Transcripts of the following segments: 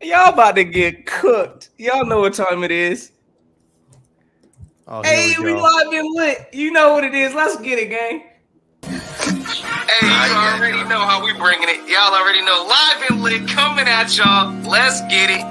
Y'all about to get cooked. Y'all know what time it is. Oh, hey, we live and lit. You know what it is. Let's get it, gang. Hey, you already know how we bringing it. Y'all already know. Live and lit coming at y'all. Let's get it.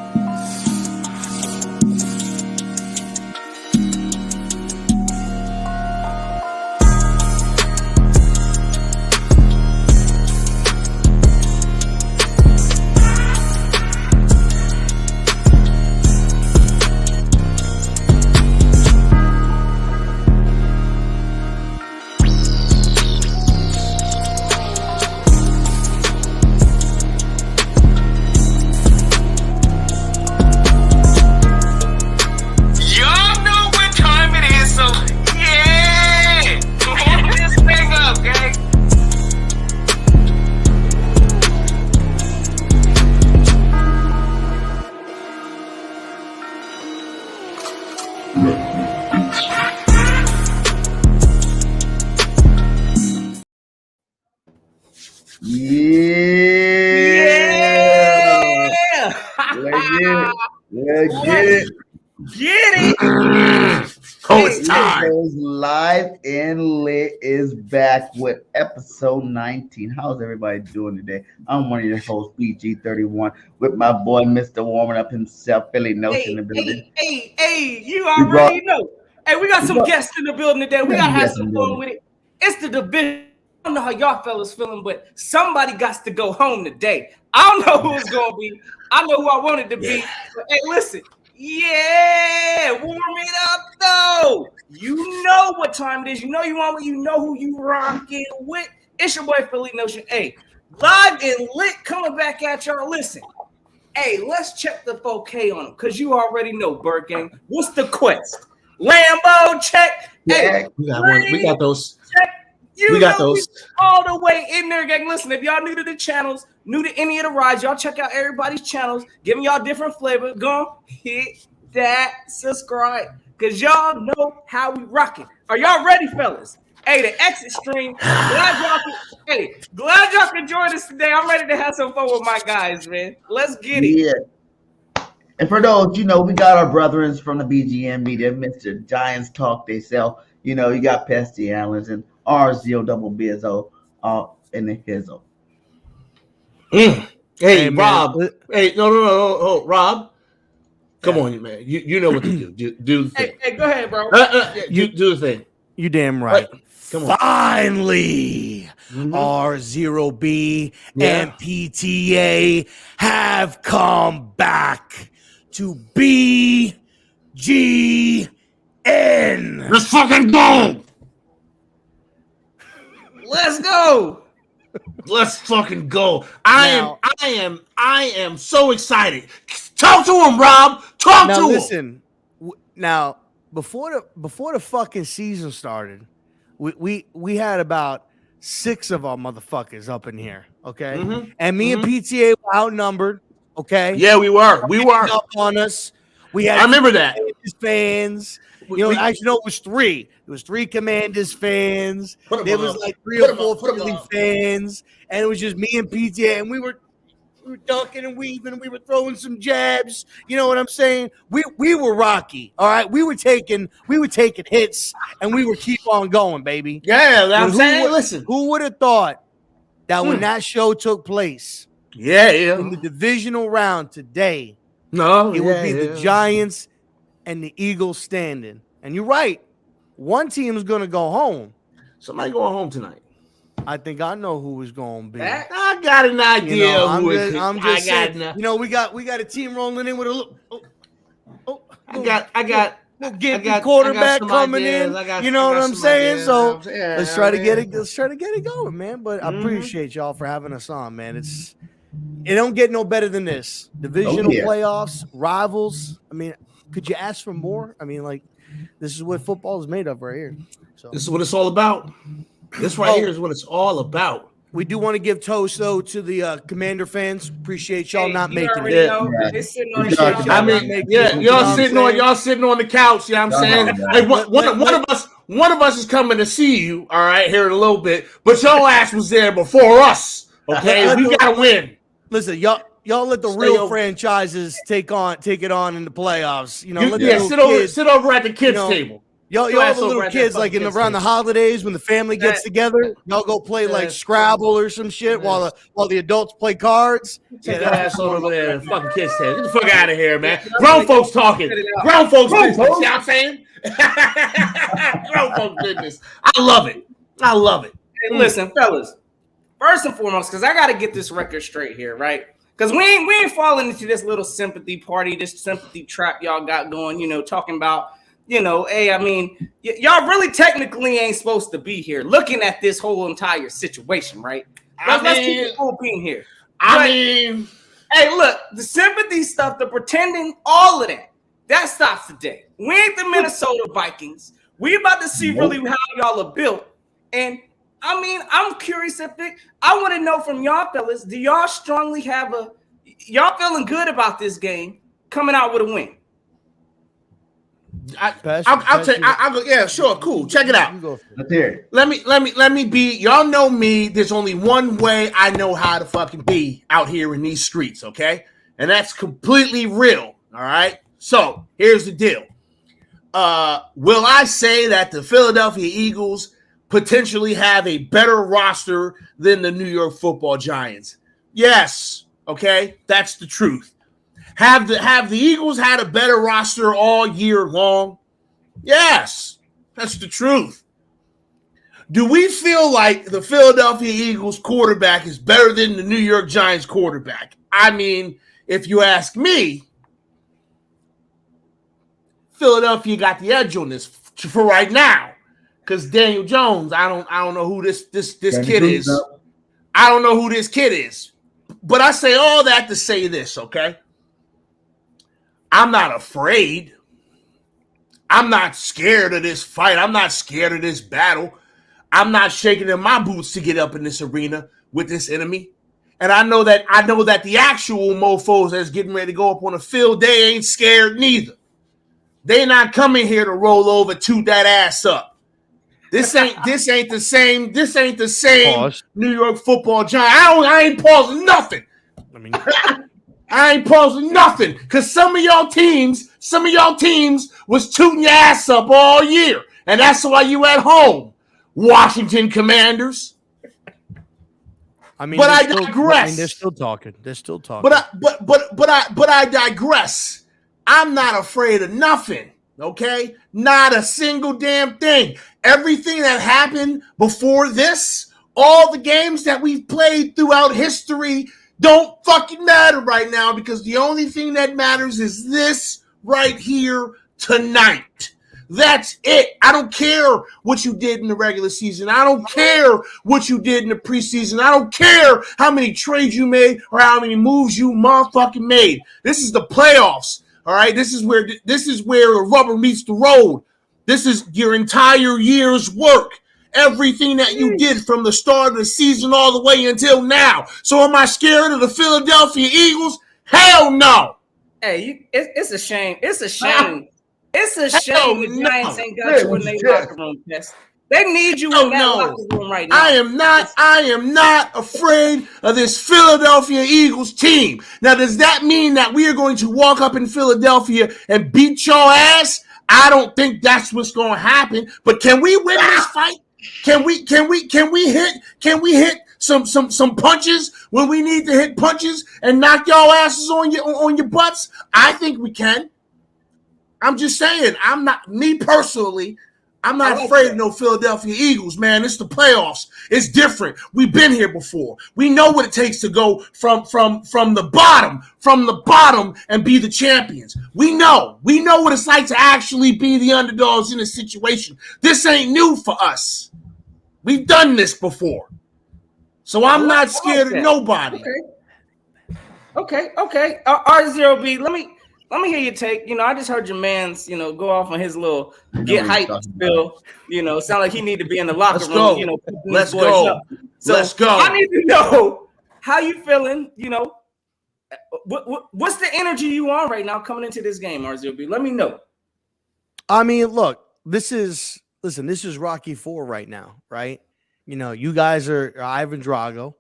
Let's get it. Oh, it's time. Live and Lit is back with episode 19. How's everybody doing today? I'm one of your hosts, BG31, with my boy, Mr. Warming Up himself, Philly Notion in the building. Hey, you already know. Hey, we got some guests in the building today. We got to have some fun with it. It's the division. I don't know how y'all fellas feeling, but somebody got to go home today. I don't know who it's going to be. I know who I want it to be. But hey, listen. Yeah, warm it up, though. You know what time it is. You know you want what you know who you rocking with. It's your boy, Philly Notion. Hey, live and lit coming back at y'all. Listen. Hey, let's check the 4K on them because you already know, Birdgang. What's the quest? Lambo check. Hey, we got those. Check. We got those all the way in there, gang. Listen, if y'all new to the channels, new to any of the rides, y'all check out everybody's channels, giving y'all different flavor. Go hit that subscribe, because y'all know how we rock it. Are y'all ready, fellas? Hey, the exit stream. Glad y'all can join us today. I'm ready to have some fun with my guys, man. Let's get it. Yeah. And for those, we got our brethren from the BGM media, Mr. Giants Talk, they sell. You got Pesty Allens and RZO Double Bizzo in the hizzle. Hey, Rob. Hey, no, Rob. Come on, man. You know what to do. Do the thing. Hey, go ahead, bro. You do the thing. You damn right. Come on. Finally, R0B and PTA have come back to BGN. Let's fucking go. Let's go. Let's fucking go. I am so excited. Talk to him, Rob. Talk to him. Listen. Now, before the fucking season started, we had about 6 of our motherfuckers up in here, okay? Mm-hmm. And me and PTA were outnumbered, okay? Yeah, we were. We were up on us. We had. I remember that. Fans. Actually, no, it was 3. It was 3 Commanders fans. There was like 3 or 4 Philly fans, and it was just me and PTA, and we were dunking and weaving. We were throwing some jabs. You know what I'm saying? We were rocky. All right, we were taking hits, and we would keep on going, baby. Yeah, I'm saying. Listen, who would have thought that when that show took place, in the divisional round today, it would be the Giants and the Eagles standing. And you're right. One team is going to go home. Somebody going home tonight. I think I know who is going to be. I got an idea. I'm just saying. We got a team rolling in with a look. I got quarterback coming in. You know what I'm saying? So let's try to get it. Let's try to get it going, man. But I appreciate y'all for having us on, man. It don't get no better than this. Divisional playoffs, rivals. I mean, could you ask for more? I mean, like, this is what football is made of right here. So this is what it's all about. This right here is what it's all about. We do want to give toast though to the Commander fans. Appreciate y'all not making it. They're sitting on the couch. Y'all sitting on the couch. You know what I'm saying? Hey, one of us is coming to see you. All right, here in a little bit. But your ass was there before us. Okay, we gotta win. Listen, y'all let the real franchises take it on in the playoffs. You know, let the sit over at the kids' table. Y'all the little kids like around the holidays when the family gets together. Y'all go play like Scrabble or some shit while the adults play cards. Take your ass over there and fucking kids' table. Get the fuck out of here, man. Grown folks talking. Grown folks business. You know what I'm saying? Grown folks business. I love it. Hey, listen, fellas. First and foremost, because I got to get this record straight here, right? Because we ain't falling into this little sympathy party, this sympathy trap y'all got going, you know, talking about, you know, hey, I mean, y'all really technically ain't supposed to be here looking at this whole entire situation, right? Let's keep it open here. Hey, look, the sympathy stuff, the pretending, all of that stops today. We ain't the Minnesota Vikings. We about to see really how y'all are built. And I mean, I'm curious I want to know from y'all fellas, do y'all strongly have y'all feeling good about this game coming out with a win? I'll go. Yeah, sure, cool. Check it out. Let's hear it. Let me be. Y'all know me. There's only one way I know how to fucking be out here in these streets, okay? And that's completely real. All right. So here's the deal. Will I say that the Philadelphia Eagles potentially have a better roster than the New York Football Giants? Yes. Okay, that's the truth. Have the Eagles had a better roster all year long? Yes, that's the truth. Do we feel like the Philadelphia Eagles quarterback is better than the New York Giants quarterback? I mean, if you ask me, Philadelphia got the edge on this for right now. Because Daniel Jones, I don't know who this kid is. I don't know who this kid is. But I say all that to say this, okay? I'm not afraid. I'm not scared of this fight. I'm not scared of this battle. I'm not shaking in my boots to get up in this arena with this enemy. And I know that the actual mofos that's getting ready to go up on the field, they ain't scared neither. They not coming here to roll over, toot that ass up. This ain't the same. This ain't the same Pause. New York Football Giant. I ain't pausing nothing. I ain't pausing nothing because some of y'all teams was tooting your ass up all year, and that's why you at home, Washington Commanders. I mean, I digress. They're still talking. But I digress. I'm not afraid of nothing. Okay, not a single damn thing. Everything that happened before this, all the games that we've played throughout history don't fucking matter right now because the only thing that matters is this right here tonight. That's it. I don't care what you did in the regular season. I don't care what you did in the preseason. I don't care how many trades you made or how many moves you motherfucking made. This is the playoffs. All right, this is where the rubber meets the road. This is your entire year's work. Everything that you did from the start of the season all the way until now. So am I scared of the Philadelphia Eagles? Hell no. Hey, it's a shame. It's a shame. It's a shame the Giants ain't got you in their locker room, Tess. They need you in that locker room right now. I am not afraid of this Philadelphia Eagles team. Now, does that mean that we are going to walk up in Philadelphia and beat your ass? I don't think that's what's going to happen. But can we win this fight? Can we hit some punches when we need to hit punches and knock y'all asses on your butts? I think we can. I'm just saying. Me personally. I'm not afraid of no Philadelphia Eagles, man. It's the playoffs. It's different. We've been here before. We know what it takes to go from the bottom and be the champions. We know what it's like to actually be the underdogs in a situation. This ain't new for us. We've done this before. So I'm not scared of nobody. Okay. R0B, let me hear your take. I just heard your man's, go off on his little get hype spill. Sound like he need to be in the locker room. Let's go. So Let's go. I need to know how you feeling. What's the energy you on right now coming into this game, R0B? Let me know. I mean, look, this is Rocky IV right now, right? You guys are Ivan Drago,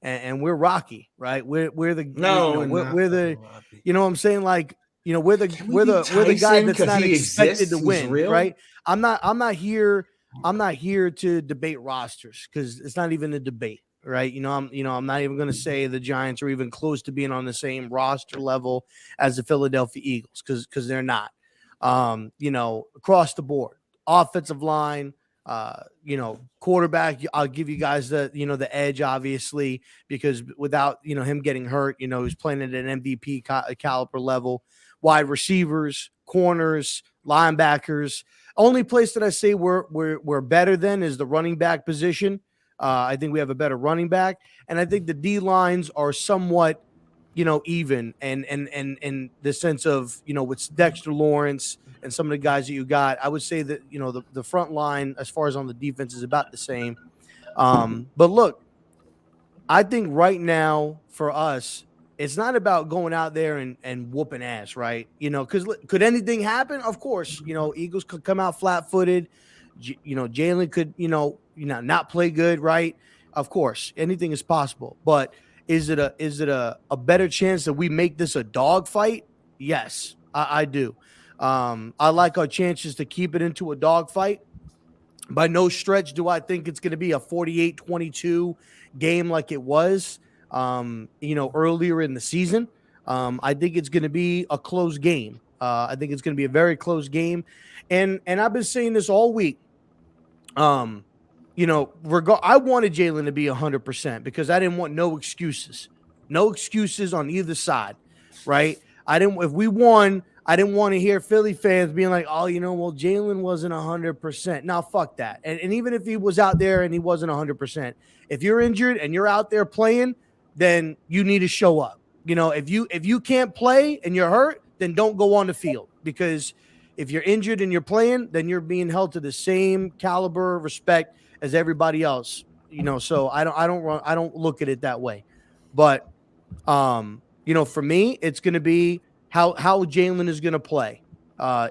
and we're Rocky, right? We're the No, we're the you know what I'm saying, like, you know, we're the guy that's not expected to win, right? I'm not here to debate rosters, because it's not even a debate, right? I'm not even going to say the Giants are even close to being on the same roster level as the Philadelphia Eagles, because they're not. Across the board, offensive line, quarterback, I'll give you guys the edge, obviously, because without him getting hurt, he's playing at an MVP caliber level. Wide receivers, corners, linebackers. Only place that I say we're better than is the running back position. I think we have a better running back, and I think the D lines are somewhat even, and the sense of with Dexter Lawrence and some of the guys that you got. I would say that the front line as far as on the defense is about the same. But look, I think right now for us, it's not about going out there and whooping ass, right? Because could anything happen? Of course, Eagles could come out flat-footed. Jalen could, not play good, right? Of course, anything is possible. But is it a better chance that we make this a dog fight? Yes, I do. I like our chances to keep it into a dog fight. By no stretch do I think it's going to be a 48-22 game like it was, earlier in the season. I think it's going to be a close game. I think it's going to be a very close game. And I've been saying this all week. I wanted Jalen to be 100% because I didn't want no excuses on either side, right? If we won, I didn't want to hear Philly fans being like, oh, Jalen wasn't 100%. Now, fuck that. And even if he was out there and he wasn't 100%, if you're injured and you're out there playing, then you need to show up. If you can't play and you're hurt, then don't go on the field, because if you're injured and you're playing, then you're being held to the same caliber of respect as everybody else. So I don't look at it that way. But for me, it's going to be how Jalen is going to play.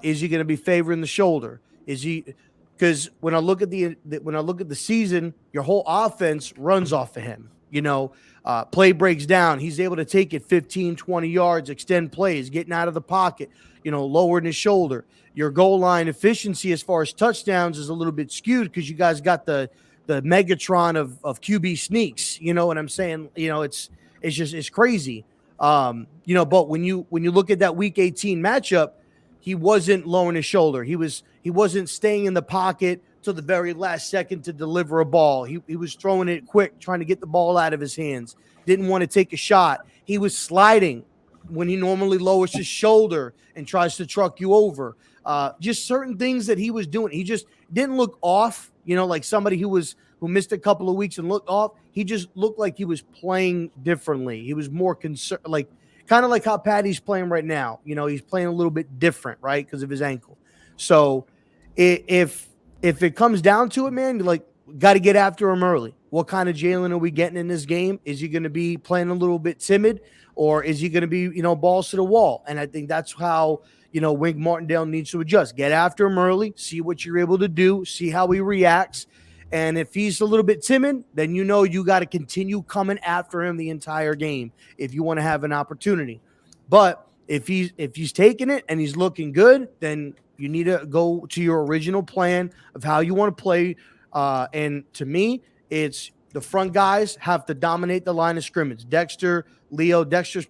Is he going to be favoring the shoulder? Because when I look at the season, your whole offense runs off of him. Play breaks down. He's able to take it 15, 20 yards, extend plays, getting out of the pocket, lowering his shoulder. Your goal line efficiency as far as touchdowns is a little bit skewed because you guys got the Megatron of QB sneaks. You know what I'm saying? It's crazy. But when you look at that Week 18 matchup, he wasn't lowering his shoulder. He wasn't staying in the pocket till the very last second to deliver a ball. He was throwing it quick, trying to get the ball out of his hands. Didn't want to take a shot. He was sliding when he normally lowers his shoulder and tries to truck you over. Just certain things that he was doing. He just didn't look off, like somebody who missed a couple of weeks and looked off. He just looked like he was playing differently. He was more concerned, kind of like how Patty's playing right now. He's playing a little bit different, right, because of his ankle. So if it comes down to it, man, you got to get after him early. What kind of Jalen are we getting in this game? Is he going to be playing a little bit timid, or is he going to be, balls to the wall? And I think that's how, Wink Martindale needs to adjust. Get after him early, see what you're able to do, see how he reacts. And if he's a little bit timid, then you got to continue coming after him the entire game if you want to have an opportunity. But if he's taking it and he's looking good, then you need to go to your original plan of how you want to play. And to me, it's the front guys have to dominate the line of scrimmage. Dexter's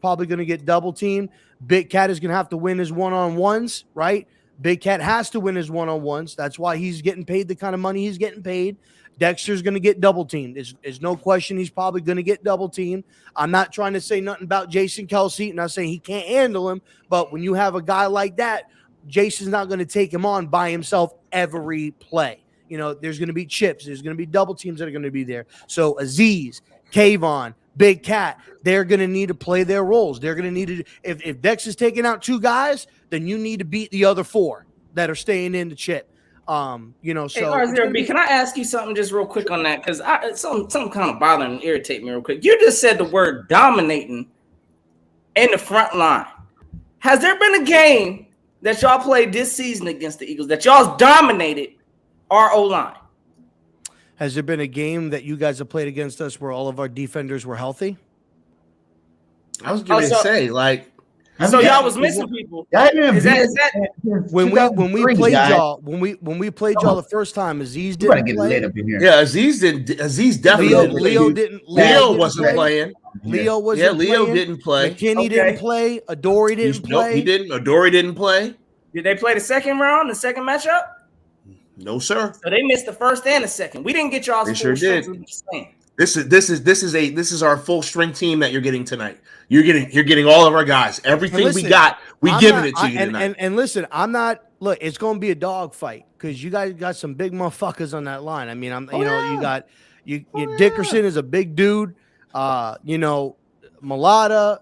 probably going to get double teamed. Big Cat is going to have to win his one-on-ones, right? Big Cat has to win his one-on-ones. That's why he's getting paid the kind of money he's getting paid. Dexter's going to get double teamed. There's no question he's probably going to get double teamed. I'm not trying to say nothing about Jason Kelce. Not saying he can't handle him, but when you have a guy like that, Jason's not going to take him on by himself every play. There's going to be chips. There's going to be double teams that are going to be there. So Aziz, Kayvon, Big Cat, they're going to need to play their roles. They're going to need to, if Dex is taking out two guys, then you need to beat the other four that are staying in the chip. So hey, RZRB, can I ask you something just real quick on that? Because something kind of bothering and irritate me real quick. You just said the word dominating in the front line. Has there been a game that y'all played this season against the Eagles that y'all's dominated our O-line? has there been a game that you guys have played against us where all of our defenders were healthy? I was going to say, like, so y'all was missing people. Is that when we played y'all the first time? Aziz didn't play. Yeah, Aziz definitely Leo didn't. Leo wasn't playing. Leo wasn't. Leo didn't play. McKinney didn't play. Adoree didn't play. Nope, he didn't. Adoree didn't play. Did they play the second round, the second matchup? No, sir. So they missed the first and the second. We didn't get y'all's full sure strength. This is our full string team that you're getting tonight. You're getting all of our guys. Everything we got, giving it to you tonight. And listen, I'm not. Look, it's going to be a dog fight because you guys got some big motherfuckers on that line. I mean, you got Dickerson is a big dude. Mulata.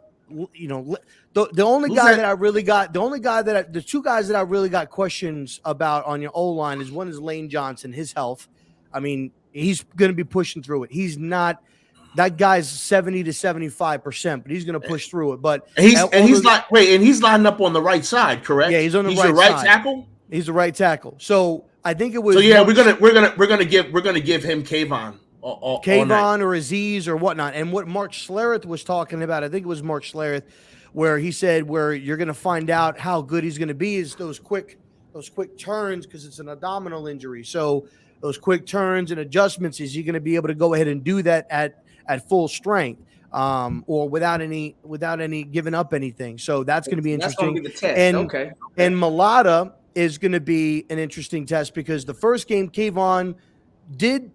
The only guy that I really got, the two guys that I really got questions about on your O line is one is Lane Johnson, his health. I mean, he's going to be pushing through it. He's not. That guy's 70 to 75%, but he's going to push through it. But he's lining up on the right side, correct? Yeah, he's on the right right side. Tackle. He's the right tackle. So I think it was. So yeah, we're gonna give him Kayvon or Aziz or whatnot. And what Mark Schlereth was talking about, I think it was Mark Schlereth, where he said where you're going to find out how good he's going to be is those quick turns because it's an abdominal injury. So those quick turns and adjustments, is he going to be able to go ahead and do that at full strength, or without any giving up anything? So that's going to be interesting. That's going to be the test. And Mulata is going to be an interesting test because the first game, Kayvon did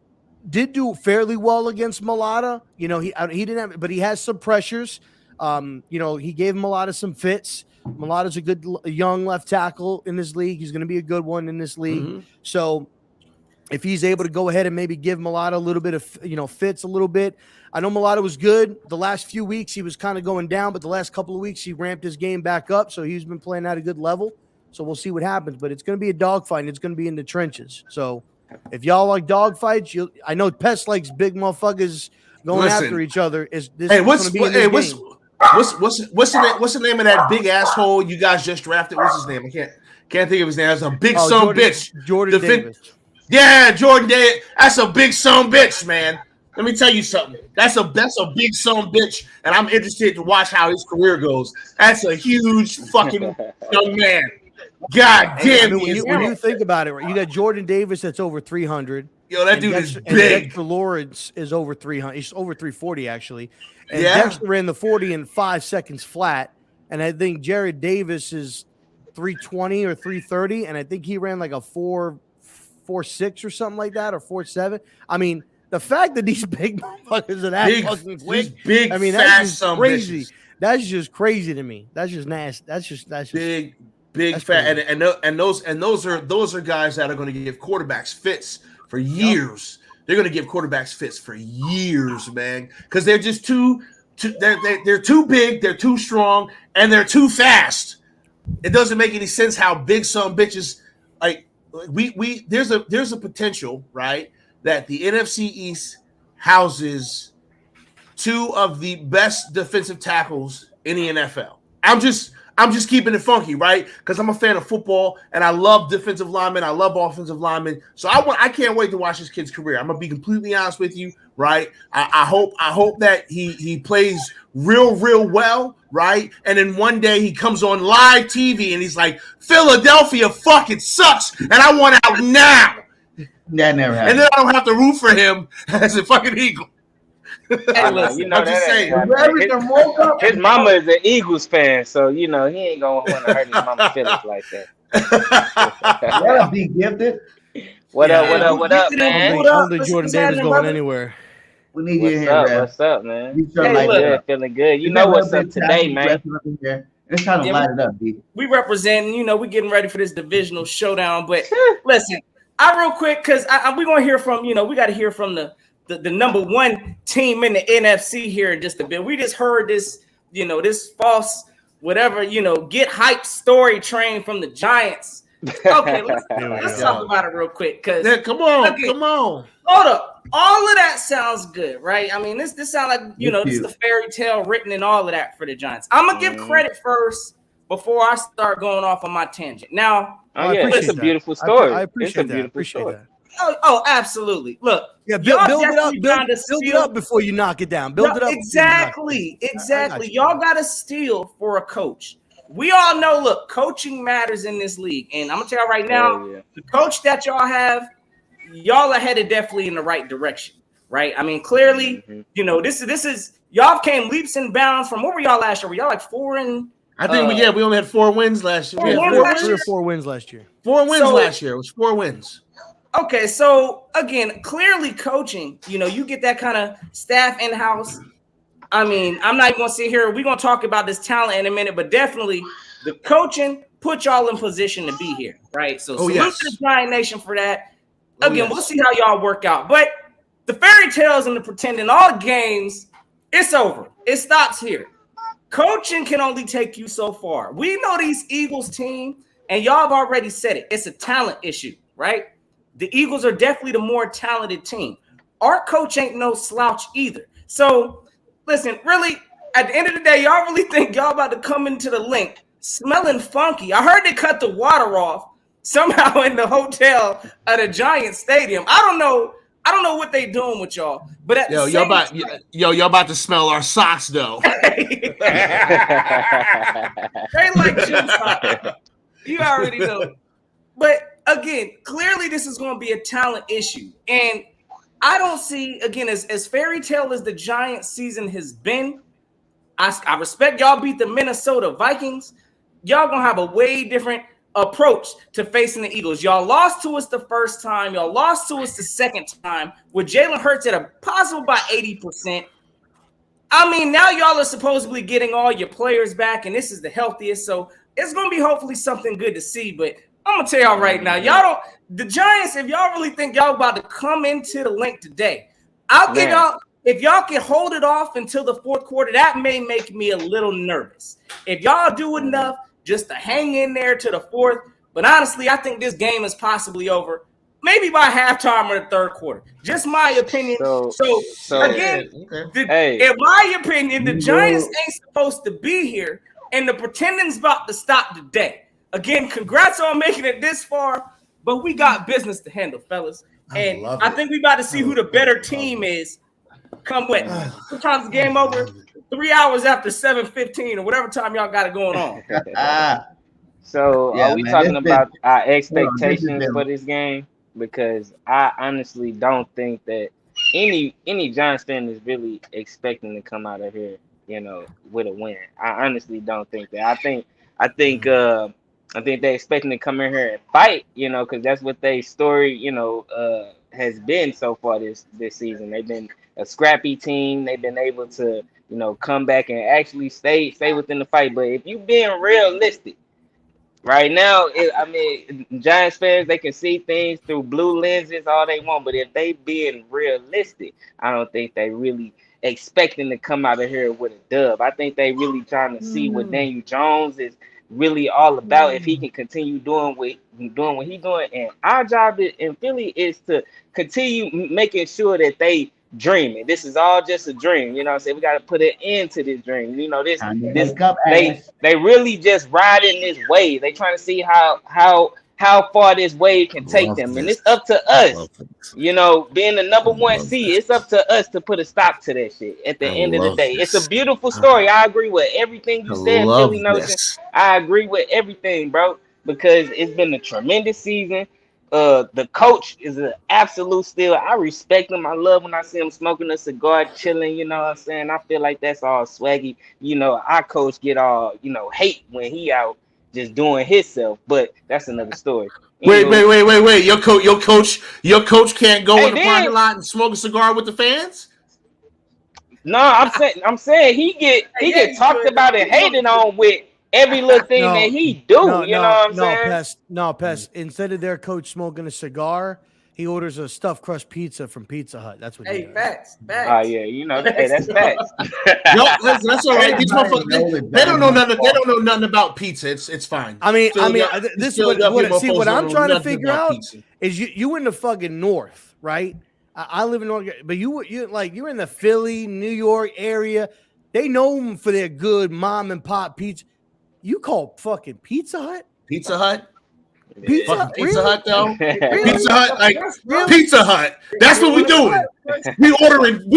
do fairly well against Mulata. He didn't have, but he has some pressures. He gave Mulata some fits. Mulata's a good young left tackle in this league. He's going to be a good one in this league. Mm-hmm. So if he's able to go ahead and maybe give Mulata a little bit of, fits a little bit. I know Mulata was good. The last few weeks he was kind of going down, but the last couple of weeks he ramped his game back up. So he's been playing at a good level. So we'll see what happens, but it's going to be a dogfight and it's going to be in the trenches. So if y'all like dogfights, I know Pest likes big motherfuckers going after each other. What's the name of that big asshole you guys just drafted? What's his name? I can't think of his name. That's a big son bitch. Jordan Davis. Yeah, Jordan Davis. That's a big son bitch, man. Let me tell you something. That's a big son bitch, and I'm interested to watch how his career goes. That's a huge fucking young man. God damn. When you think about it, right, you got Jordan Davis that's over 300. Yo, that dude is big. And Dexter Lawrence is over 300. He's over 340 actually. And Dexter ran the 40 in 5 seconds flat. And I think Jared Davis is 320 or 330, and I think he ran like a 4.46 or something like that, or 4.7. I mean, the fact that these big motherfuckers are that fucking quick, big, I mean, that's just crazy. Bitches. That's just crazy to me. That's just nasty. That's just big, fat, and those are guys that are going to give quarterbacks fits for years. Yep. They're going to give quarterbacks fits for years, man, because they're just they're too big, they're too strong, and they're too fast. It doesn't make any sense how big some bitches like. There's a potential, right, that the NFC East houses two of the best defensive tackles in the NFL. I'm just keeping it funky, right? Because I'm a fan of football and I love defensive linemen, I love offensive linemen. So I can't wait to watch this kid's career. I'm gonna be completely honest with you, right? I hope that he plays real well, right? And then one day he comes on live TV and he's like, Philadelphia fucking sucks, and I want out now. That never happened. And then I don't have to root for him as a fucking Eagle. Hey, listen, I'm just saying. His mama is an Eagles fan, so he ain't gonna want to hurt his mama's feelings like that. What up, be gifted? What up, man? I don't think Jordan Davis going anywhere. We need you here, man. What's up, man? Feeling good. You know what's up today, man. It's trying to light it up, B. We representing, we're getting ready for this divisional showdown. But listen, real quick, because we're gonna hear from, we got to hear from the number one team in the NFC here in just a bit. We just heard this, this false whatever, get hype story train from the Giants. Okay, let's talk about it real quick. Come on. Hold up. All of that sounds good, right? I mean, this sounds like, this is the fairy tale written and all of that for the Giants. I'm going to give credit first before I start going off on my tangent. Now, it's a beautiful story. I appreciate that. Oh, absolutely. Look, Yeah, y'all build it up. definitely Build gotta it steal. up before you knock it down. Build it up. Exactly. Y'all got to steal for a coach. We all know, look, coaching matters in this league. And I'm going to tell you right now, the coach that y'all have, y'all are headed definitely in the right direction, right? I mean, clearly, you know, this is y'all came leaps and bounds from, what were y'all last year? Were y'all like 4 and I think we only had 4 wins last year. We had 3 or 4 wins last year. 4 wins last year. It was 4 wins. Okay, so again, clearly coaching, you know, you get that kind of staff in-house. I mean, I'm not even going to sit here. We're going to talk about this talent in a minute, but definitely the coaching put y'all in position to be here, right? So salute to the Giant Nation for that. Again, we'll see how y'all work out. But the fairy tales and the pretending, all games, it's over. It stops here. Coaching can only take you so far. We know these Eagles team, and y'all have already said it. It's a talent issue, right? The Eagles are definitely the more talented team. Our coach ain't no slouch either. So, listen, really, at the end of the day, y'all really think y'all about to come into the link smelling funky. I heard they cut the water off somehow in the hotel at a Giant stadium. I don't know what they doing with y'all. But at y'all about to smell our socks though. They like gym socks. You already know. But again, clearly this is going to be a talent issue. And I don't see, again, as fairy tale as the Giants season has been, I respect y'all beat the Minnesota Vikings. Y'all going to have a way different approach to facing the Eagles. Y'all lost to us the first time. Y'all lost to us the second time with Jalen Hurts at a possible by 80%. I mean, now y'all are supposedly getting all your players back, and this is the healthiest. So it's going to be hopefully something good to see. But I'm going to tell y'all right now, the Giants, if y'all really think y'all about to come into the link today, I'll give y'all, if y'all can hold it off until the fourth quarter, that may make me a little nervous. If y'all do enough just to hang in there to the fourth, but honestly, I think this game is possibly over, maybe by halftime or the third quarter. Just my opinion. So again, in my opinion, the Giants ain't supposed to be here, and the pretending's about to stop today. Again, congrats on making it this far, but we got business to handle, fellas. And I think we about to see who the better team is come with. Sometimes the game over 3 hours after 7:15 or whatever time y'all got it going on. So are we talking about our expectations for this game? Because I honestly don't think that any Giants fan is really expecting to come out of here, you know, with a win. I honestly don't think that. I think they're expecting to come in here and fight, you know, because that's what their story, you know, has been so far this season. They've been a scrappy team. They've been able to, you know, come back and actually stay within the fight. But if you being realistic, right now, Giants fans, they can see things through blue lenses all they want. But if they being realistic, I don't think they really expecting to come out of here with a dub. I think they really trying to see what Daniel Jones is really all about. If he can continue doing what he's doing, and our job in Philly is to continue making sure that they dreaming. This is all just a dream, you know what I'm saying? We got to put an end to this dream. You know, they really just riding this wave. They trying to see how far this wave can take them, and it's up to us. You know, being the number 1 seed, it's up to us to put a stop to that shit at the end of the day. It's a beautiful story. I agree with everything you said, Philly Notion. I agree with everything, bro, because it's been a tremendous season. The coach is an absolute steal. I respect him. I love when I see him smoking a cigar, chilling, you know what I'm saying? I feel like that's all swaggy. You know, our coach get all, you know, hate when he out just doing himself, but that's another story. Wait. Your coach can't go in the parking lot and smoke a cigar with the fans? No, I'm saying he get talked about and hated on with every little thing that he do. You know what I'm saying? Pest. Instead of their coach smoking a cigar, he orders a stuffed crust pizza from Pizza Hut. That's what he does. Facts. Oh yeah, you know, that's facts. No, listen, that's all right. These motherfuckers, they don't know nothing. They don't know nothing about pizza. It's fine. What I'm trying to figure out is you in the fucking north, right? I live in North, but you're in the Philly, New York area. They know them for their good mom and pop pizza. You call fucking Pizza Hut? Pizza Hut? Pizza Hut though. Really? Pizza Hut, like Really? Pizza Hut. That's what we doing. We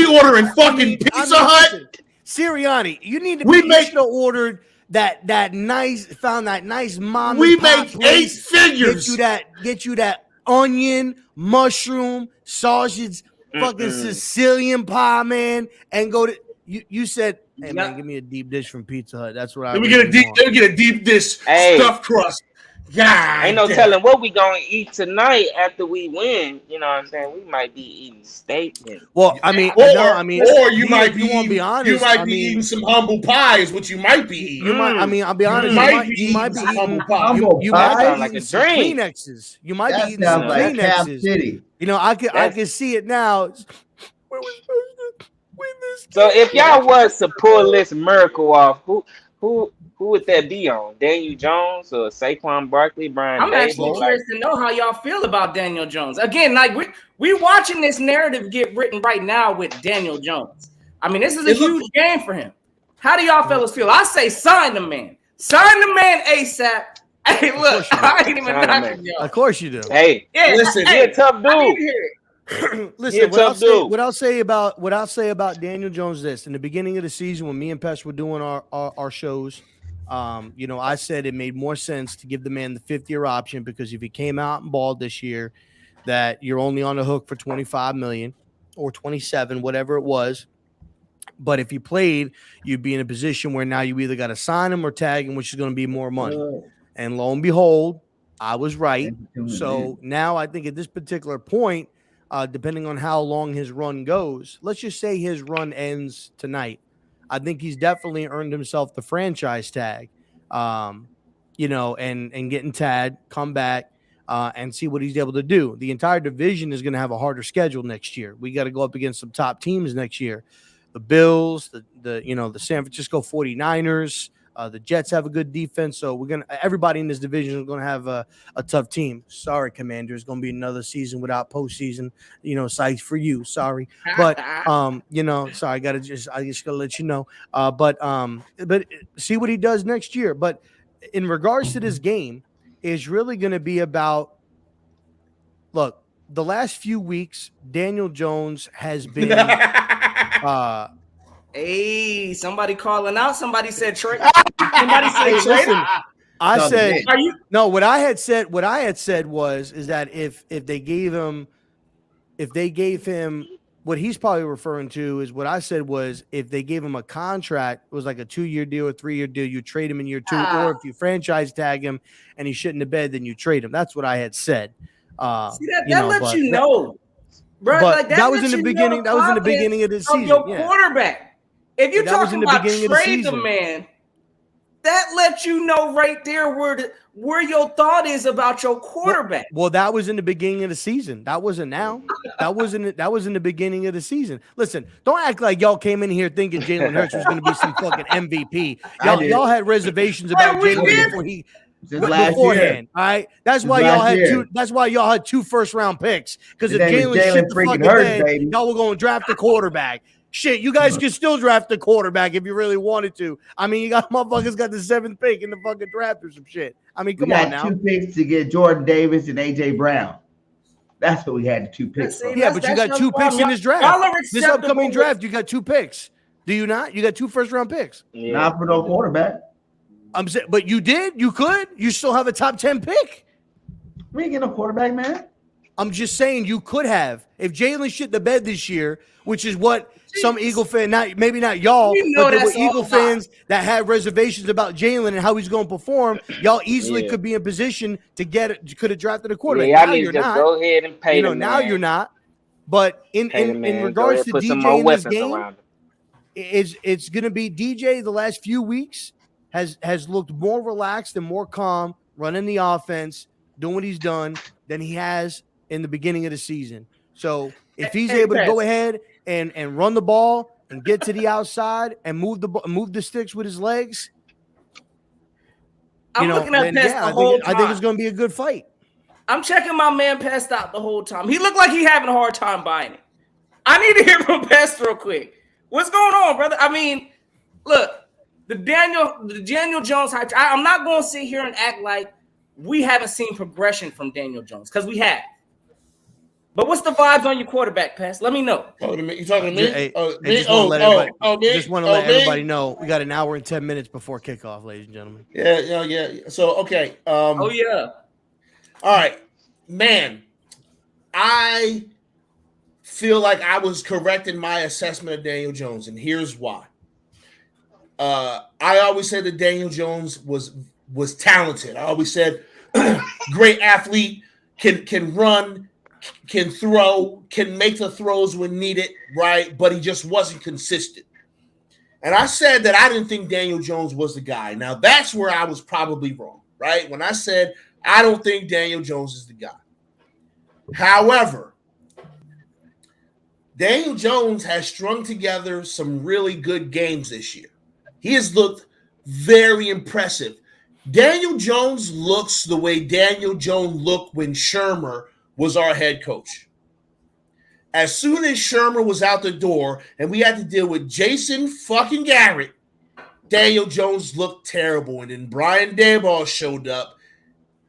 ordering fucking Pizza Hut. Listen, Sirianni, you need to should have ordered that nice mom. We and pop make place. 8 figures. Get you that onion, mushroom, sausage, fucking Sicilian pie, man, and go to you said, hey man, give me a deep dish from Pizza Hut. That's what Let me get a deep dish stuffed crust. Yeah, ain't no telling what we gonna eat tonight after we win. You know what I'm saying? We might be eating steak. Well, I mean, or you might be eating some humble pie. Is what you might be eating. You might. I mean, I'll be honest. You might be eating humble you pie. might be like eating a some dream. Kleenexes. You might be eating Sounds some like Cap Kleenexes. City. You know, I can see it now. Where was supposed to win this So game? if y'all was to pull this miracle off, who would that be on? Daniel Jones or Saquon Barkley, Brian I'm Daboll? actually curious to know how y'all feel about Daniel Jones. Again, like we watching this narrative get written right now with Daniel Jones. I mean, this is a huge game for him. How do y'all fellas feel? I say sign the man. Sign the man ASAP. Hey, look, I ain't even knocking y'all. Of course you do. Hey, listen, he a tough dude. Listen, what I'll say about Daniel Jones this in the beginning of the season when me and Pesh were doing our shows, I said it made more sense to give the man the 5th-year option because if he came out and balled this year, that you're only on the hook for $25 million or 27, whatever it was. But if he played, you'd be in a position where now you either got to sign him or tag him, which is going to be more money. And lo and behold, I was right. So now I think at this particular point, depending on how long his run goes, let's just say his run ends tonight. I think he's definitely earned himself the franchise tag, and getting tagged, come back, and see what he's able to do. The entire division is going to have a harder schedule next year. We got to go up against some top teams next year. The Bills, the San Francisco 49ers, the Jets have a good defense. So everybody in this division is going to have a tough team. Sorry, Commander. It's going to be another season without postseason, sites for you. Sorry. But, sorry, I just got to let you know. But see what he does next year. But in regards to this game, it's really going to be about, look, the last few weeks, Daniel Jones has been hey, somebody calling out. Somebody said trade. Somebody said trade. Listen, I said are you? No. What I had said was that if they gave him what he's probably referring to is what I said was if they gave him a contract, it was like a 2-year deal, a 3-year deal, you trade him in year 2, or if you franchise tag him and he's shitting the bed, then you trade him. That's what I had said. See, that lets you know. Bro, but that was in the beginning. That was in the beginning of the season. Your quarterback. If you're talking about trade the man, that lets you know right there where your thought is about your quarterback. Well, that was in the beginning of the season. That wasn't now. That was in the beginning of the season. Listen, don't act like y'all came in here thinking Jalen Hurts was going to be some fucking MVP. Y'all had reservations about Jalen beforehand. All right, that's why y'all had two. That's why y'all had 2 first-round picks because if Jalen shit the fucking bed, y'all were going to draft a quarterback. Shit, you guys can still draft a quarterback if you really wanted to. I mean, you got motherfuckers got the 7th pick in the fucking draft or some shit. I mean, come on now. 2 picks to get Jordan Davis and AJ Brown. That's what we had the 2 picks. Yeah, but you got 2 picks in this draft. This upcoming draft, you got 2 picks. Do you not? You got 2 first-round picks. Yeah. Not for no quarterback. I'm saying, but you did. You could. You still have a top 10 pick. We ain't get no quarterback, man. I'm just saying you could have. If Jalen shit the bed this year, which is what some Eagle fan, maybe not y'all, but there were Eagle fans that had reservations about Jalen and how he's going to perform, y'all easily could be in position to get it. You could have drafted a quarterback. Yeah, now you're not. Go ahead and pay them. Now you're not. But in regards to DJ in this game, it's going to be DJ the last few weeks has looked more relaxed and more calm, running the offense, doing what he's done than he has in the beginning of the season. So if he's able to go ahead and run the ball and get to the outside and move the sticks with his legs, I'm looking at Pest the whole time. I think it's going to be a good fight. I'm checking my man Pest out the whole time. He looked like he having a hard time buying it. I need to hear from Pest real quick. What's going on, brother? I mean, look, the Daniel Jones hype. I'm not going to sit here and act like we haven't seen progression from Daniel Jones because we have. But what's the vibes on your quarterback, Pass? Let me know. Oh, you talking to me? Hey, Me? just want to let me? everybody know we got an hour and 10 minutes before kickoff, ladies and gentlemen. Yeah. So, okay. Oh, yeah. All right, man. I feel like I was correct in my assessment of Daniel Jones, and here's why. I always said that Daniel Jones was talented. I always said great athlete, can run, can throw, can make the throws when needed, right? But he just wasn't consistent. And I said that I didn't think Daniel Jones was the guy. Now, that's where I was probably wrong, right? When I said I don't think Daniel Jones is the guy. However, Daniel Jones has strung together some really good games this year. He has looked very impressive. Daniel Jones looks the way Daniel Jones looked when Shermer was our head coach. As soon as Shermer was out the door and we had to deal with Jason fucking Garrett, Daniel Jones looked terrible. And then Brian Daboll showed up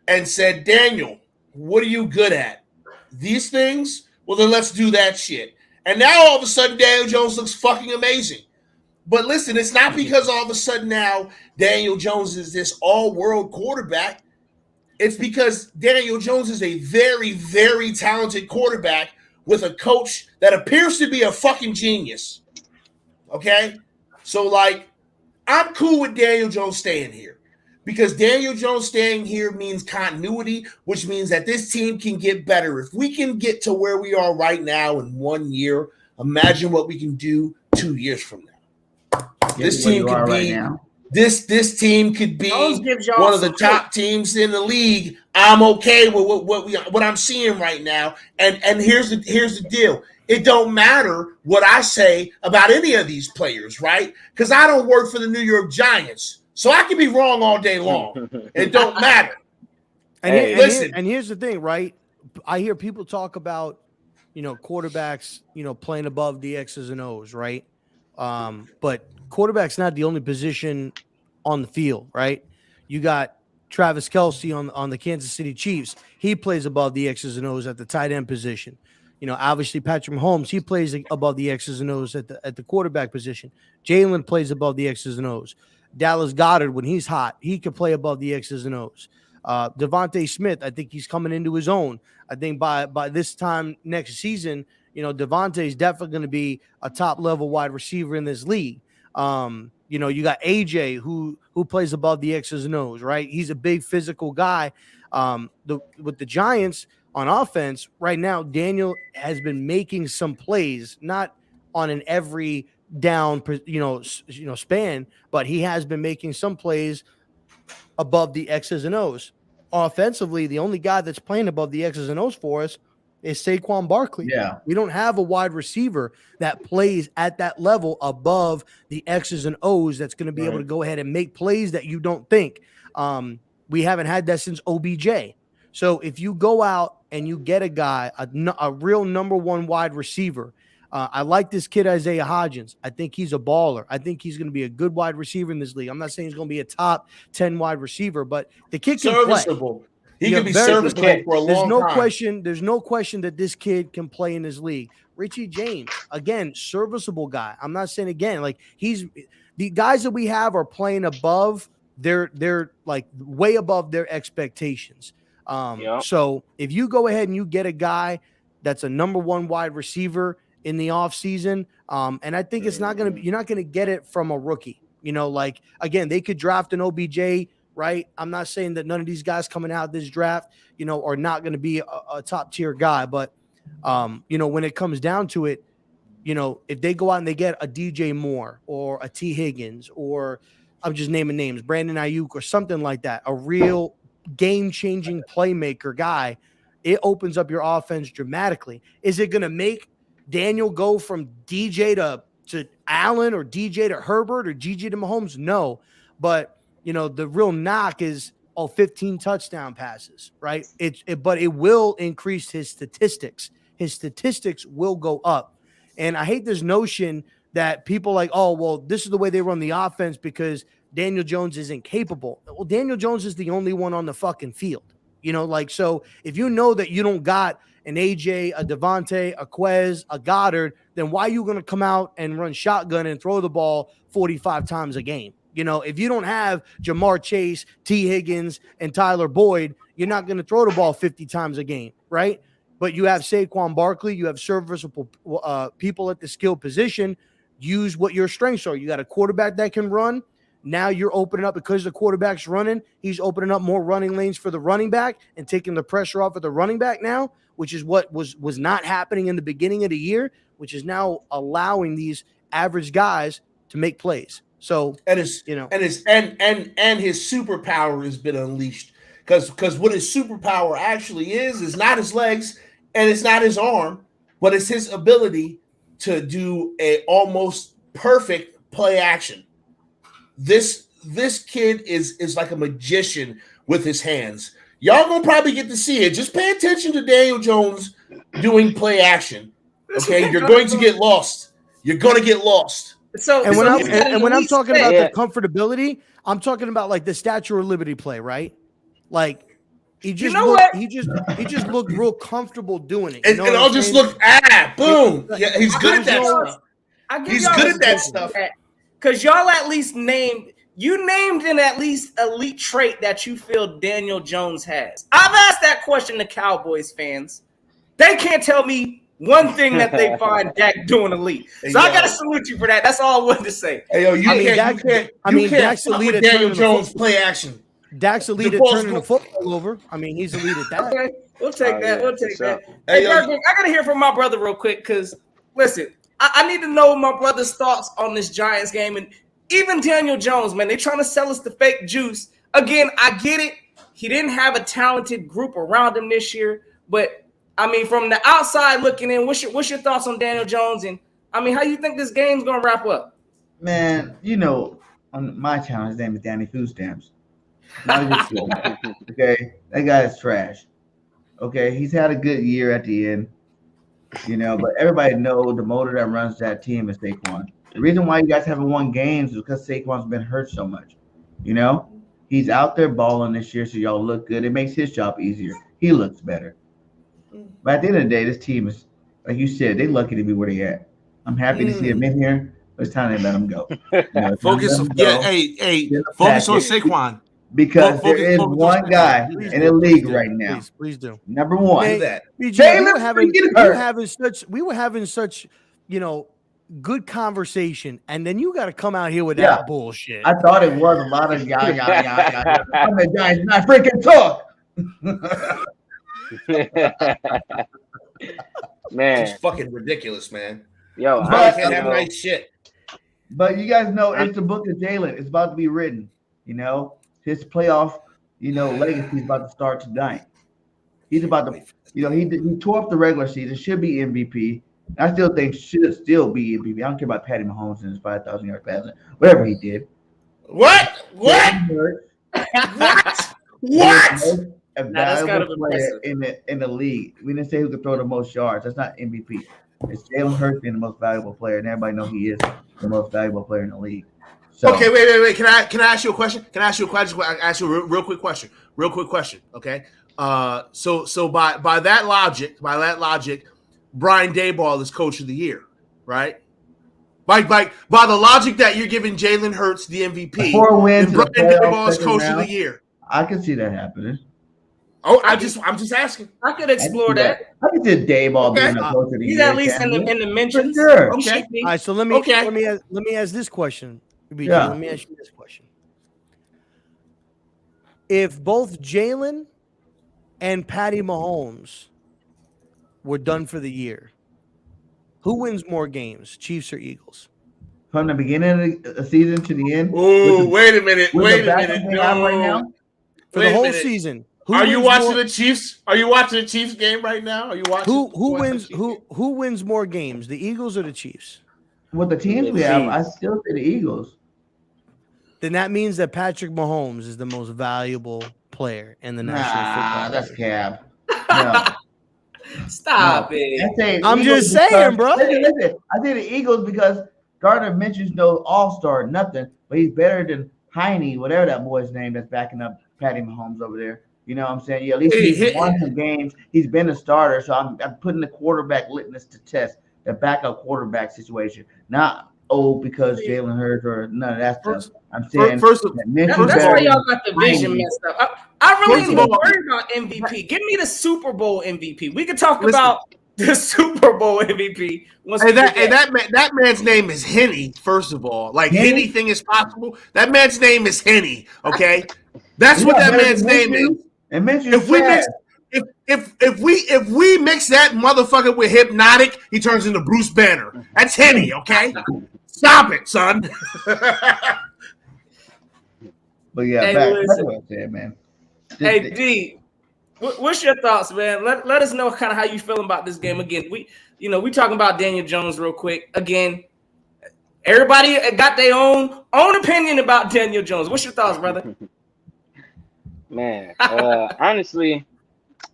and said, Daniel, what are you good at? These things? Well, then let's do that shit. And now all of a sudden Daniel Jones looks fucking amazing. But listen, it's not because all of a sudden now Daniel Jones is this all-world quarterback. It's because Daniel Jones is a very, very talented quarterback with a coach that appears to be a fucking genius. Okay? So, like, I'm cool with Daniel Jones staying here because Daniel Jones staying here means continuity, which means that this team can get better. If we can get to where we are right now in 1 year, imagine what we can do 2 years from now. This team could be this team could be one of the top teams in the league. I'm okay with what I'm seeing right now. And here's the deal. It don't matter what I say about any of these players, right? Because I don't work for the New York Giants. So I can be wrong all day long. It don't matter. And here's the thing, right? I hear people talk about, quarterbacks, playing above the X's and O's, right? But quarterback's not the only position on the field, right? You got Travis Kelce on the Kansas City Chiefs. He plays above the X's and O's at the tight end position. Obviously Patrick Mahomes, he plays above the X's and O's at the quarterback position. Jalen plays above the X's and O's. Dallas Goedert, when he's hot, he can play above the X's and O's. Devontae Smith, I think he's coming into his own. I think by this time next season, Devontae is definitely going to be a top level wide receiver in this league. You got AJ who plays above the X's and O's, right? He's a big physical guy. With the Giants on offense right now, Daniel has been making some plays, not on an every down, span, but he has been making some plays above the X's and O's. Offensively, the only guy that's playing above the X's and O's for us is Saquon Barkley. Yeah. We don't have a wide receiver that plays at that level above the X's and O's that's going to be able to go ahead and make plays that you don't think. We haven't had that since OBJ. So if you go out and you get a guy, a real number one wide receiver, I like this kid, Isaiah Hodgins. I think he's a baller. I think he's going to be a good wide receiver in this league. I'm not saying he's going to be a top 10 wide receiver, but the kid can serviceable. Play. He can be serviceable for a long time. There's no question that this kid can play in this league. Richie James, again, serviceable guy. I'm not saying again, like the guys that we have are playing above they're like way above their expectations. So if you go ahead and you get a guy that's a number one wide receiver in the offseason, and I think it's not going to be, you're not going to get it from a rookie. Like, again, they could draft an OBJ, right? I'm not saying that none of these guys coming out of this draft, are not going to be a top tier guy. But, when it comes down to it, if they go out and they get a DJ Moore or a T Higgins, or I'm just naming names, Brandon Ayuk or something like that, a real game-changing playmaker guy, it opens up your offense dramatically. Is it going to make Daniel go from DJ to Allen or DJ to Herbert or DJ to Mahomes? No. But, the real knock is 15 touchdown passes, right? But it will increase his statistics. His statistics will go up. And I hate this notion that people like, oh, well, this is the way they run the offense because Daniel Jones isn't capable. Well, Daniel Jones is the only one on the fucking field. So if you know that you don't got an AJ, a Devontae, a Quez, a Goddard, then why are you going to come out and run shotgun and throw the ball 45 times a game? If you don't have Jamar Chase, T. Higgins, and Tyler Boyd, you're not going to throw the ball 50 times a game, right? But you have Saquon Barkley, you have serviceable people at the skill position. Use what your strengths are. You got a quarterback that can run. Now you're opening up, because the quarterback's running, he's opening up more running lanes for the running back and taking the pressure off of the running back now, which is what was not happening in the beginning of the year, which is now allowing these average guys to make plays. So and his superpower has been unleashed, because what his superpower actually is not his legs and it's not his arm, but it's his ability to do a almost perfect play action. This kid is like a magician with his hands. Y'all gonna probably get to see it. Just pay attention to Daniel Jones doing play action. Okay, you're going to get lost. You're gonna get lost. When I'm talking about the comfortability, I'm talking about like the Statue of Liberty play, right? Like he just looked real comfortable doing it. And I'll just look boom. Yeah, he's good at that stuff. He's good at that stuff. Because y'all at least named an at least elite trait that you feel Daniel Jones has. I've asked that question to Cowboys fans. They can't tell me one thing that they find Dak doing elite. So I gotta salute you for that. That's all I wanted to say. Hey, yo, Dak's elite at Daniel Jones play action. Dak's elite at turning the football over. I mean, he's elite at that. Okay, we'll take that. We'll take that. Hey, Birdgang, I gotta hear from my brother real quick, because listen, I need to know my brother's thoughts on this Giants game. And even Daniel Jones, man, they're trying to sell us the fake juice. Again, I get it. He didn't have a talented group around him this year. But, I mean, from the outside looking in, what's your thoughts on Daniel Jones? And, I mean, how you think this game's going to wrap up? Man, on my channel, his name is Danny Food Stamps. Okay? That guy is trash. Okay? He's had a good year at the end. But everybody knows the motor that runs that team is Saquon. The reason why you guys haven't won games is because Saquon's been hurt so much. He's out there balling this year, so y'all look good. It makes his job easier. He looks better. But at the end of the day, this team is, like you said, they're lucky to be where they at. I'm happy to see him in here, but it's time to let him go. Focus on Saquon. Because there is one guy in the league right now. Please do. Number one. We were having such, good conversation, and then you got to come out here with that bullshit. I thought it was a lot of I'm the Giants, not freaking talk. Man, it's fucking ridiculous, man. Yo, I can't have nice shit. But you guys know it's the book of Jalen. It's about to be written. His playoff, legacy is about to start tonight. He's about to, he tore up the regular season, should be MVP. I still think should still be MVP. I don't care about Patty Mahomes and his 5,000-yard passing, whatever he did. What? A valuable player in the league. We didn't say who could throw the most yards. That's not MVP. It's Jalen Hurts being the most valuable player, and everybody knows he is the most valuable player in the league. So, okay, wait. Can I ask you a question? I ask you a real quick question. Okay. So by that logic, Brian Daboll is coach of the year, right? By the logic that you're giving Jalen Hurts the MVP, 4 wins, Brian Daboll is coach of the year. I can see that happening. Oh, I'm just asking. I could explore that. I could see Daboll being a coach of the year. He's at least in the mentions. For sure. Okay. All right, so let me ask this question. Let me ask you this question. If both Jalen and Patty Mahomes were done for the year, who wins more games, Chiefs or Eagles? From the beginning of the season to the end? Oh, wait a minute. No. For the whole season. Are you watching the Chiefs? Are you watching the Chiefs game right now? Are you watching? Who wins more games, the Eagles or the Chiefs? With the teams we have, I still say the Eagles. Then that means that Patrick Mahomes is the most valuable player in the National Football League. That's cap. No. Stop it. I'm just saying, bro. Listen. I say the Eagles because Gardner Minshew's no all-star, nothing, but he's better than Whatever that boy's name that's backing up Patty Mahomes over there. You know what I'm saying? Yeah, at least he's won some games. He's been a starter, so I'm putting the quarterback litmus to test, the backup quarterback situation. Not because Jalen Hurts or none of that stuff. I'm saying that's why y'all got the vision messed up. I really ain't even worried about MVP. Give me the Super Bowl MVP. We could talk about the Super Bowl MVP. That man's name is Henny. First of all, like anything is possible. That man's name is Henny. Okay, that's what that man's name is. If we mix that motherfucker with Hypnotic, he turns into Bruce Banner. That's Henny. Okay, stop it, son. But yeah, back to what I said, man. Hey D, what's your thoughts, man? Let us know kind of how you feeling about this game. Again, we talking about Daniel Jones real quick. Again, everybody got their own opinion about Daniel Jones. What's your thoughts, brother? Man, honestly,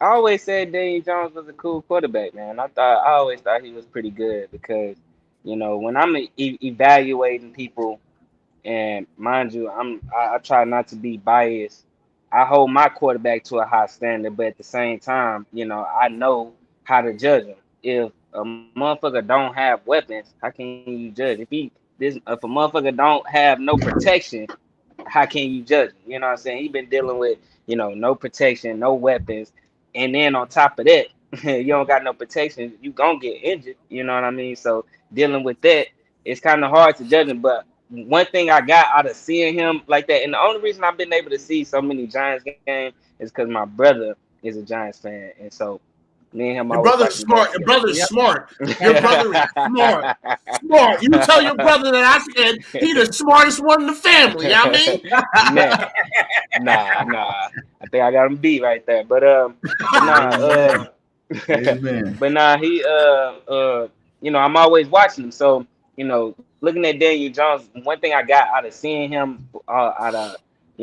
I always said Daniel Jones was a cool quarterback, man. I always thought he was pretty good because, when I'm evaluating people, and mind you, I try not to be biased. I hold my quarterback to a high standard, but at the same time, I know how to judge him. If a motherfucker don't have weapons, how can you judge? If a motherfucker don't have no protection, how can you judge him? You know what I'm saying? He been dealing with, no protection, no weapons, and then on top of that, you don't got no protection, you gonna get injured. You know what I mean? So dealing with that, it's kind of hard to judge him. But one thing I got out of seeing him like that, and the only reason I've been able to see so many Giants games is because my brother is a Giants fan, and so me and him. Your brother's smart. Your brother's smart. Your brother is smart. Smart. You tell your brother that I said he the smartest one in the family. You know what I mean? Nah. I think I got him beat right there. But he I'm always watching him. So, looking at Daniel Jones, one thing I got out of seeing him out of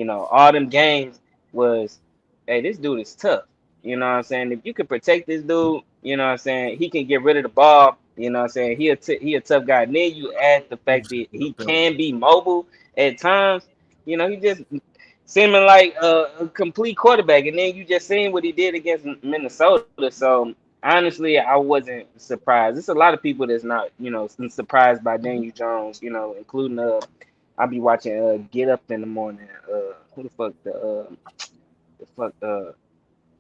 all them games was, hey, this dude is tough. You know what I'm saying? If you can protect this dude, you know what I'm saying, he can get rid of the ball. You know what I'm saying? He a tough guy. And then you add the fact that he can be mobile at times. He just seeming like a complete quarterback. And then you just seen what he did against Minnesota. So honestly, I wasn't surprised. There's a lot of people that's not, surprised by Daniel Jones. Including I'll be watching Get Up in the Morning. Who the fuck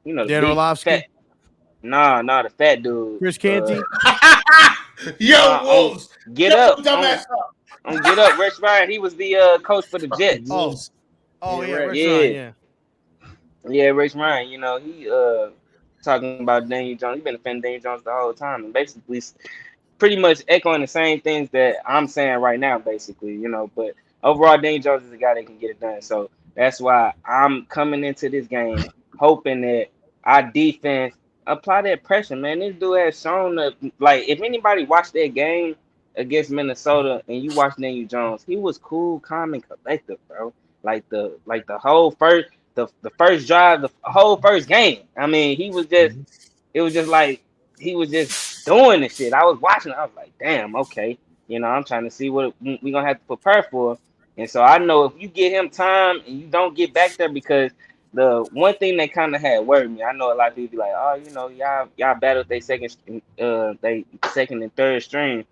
Dan Orlovsky? Nah, the fat dude. Chris Canty? Wolves. Get up. Get up. Rex Ryan, he was the coach for the Jets. Rex Ryan, Yeah, Rex Ryan, he talking about Daniel Jones. He's been a fan of Daniel Jones the whole time, and basically pretty much echoing the same things that I'm saying right now, basically, but overall, Daniel Jones is a guy that can get it done. So that's why I'm coming into this game hoping that our defense apply that pressure, man. This dude has shown that, like, if anybody watched that game against Minnesota and you watch Daniel Jones, he was cool, calm, and collective, bro. Like the whole first drive, the whole first game. I mean, it was just like he was just doing this shit. I was watching, I was like, damn, okay. I'm trying to see what we're gonna have to prepare for. And so I know if you get him time and you don't get back there, because the one thing that kind of had worried me, I know a lot of people be like, oh, y'all battled their second and third string.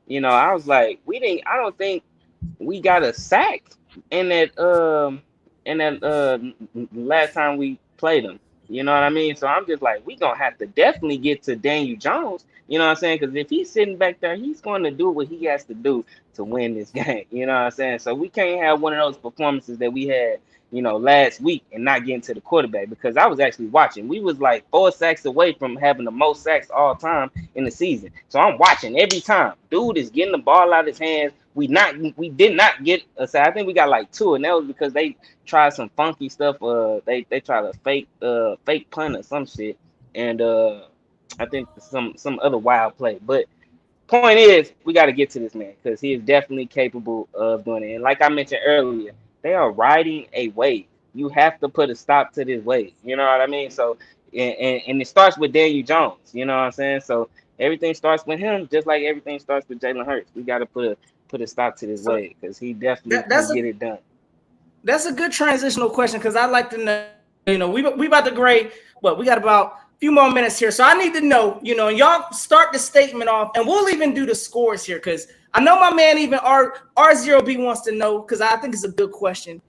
I was like, I don't think we got a sack in that last time we played them. You know what I mean? So I'm just like, we gonna have to definitely get to Daniel Jones. You know what I'm saying? Because if he's sitting back there, he's going to do what he has to do to win this game. You know what I'm saying? So we can't have one of those performances that we had, last week and not getting to the quarterback, because I was actually watching. We was like 4 sacks away from having the most sacks all time in the season. So I'm watching every time. Dude is getting the ball out of his hands. We did not get a sack. I think we got like 2, and that was because they tried some funky stuff. They tried a fake punt or some shit, and I think some other wild play. But point is, we got to get to this man because he is definitely capable of doing it. And like I mentioned earlier, they are riding a wave. You have to put a stop to this wave. You know what I mean? So, and it starts with Daniel Jones. You know what I'm saying? So everything starts with him, just like everything starts with Jalen Hurts. We got to put a stop to this wave because he definitely can get it done. that's a good transitional question because I like to know. You know, we about to grade. But we got about a few more minutes here, so I need to know. You know, and y'all start the statement off, and we'll even do the scores here because I know my man even R0B wants to know because I think it's a good question.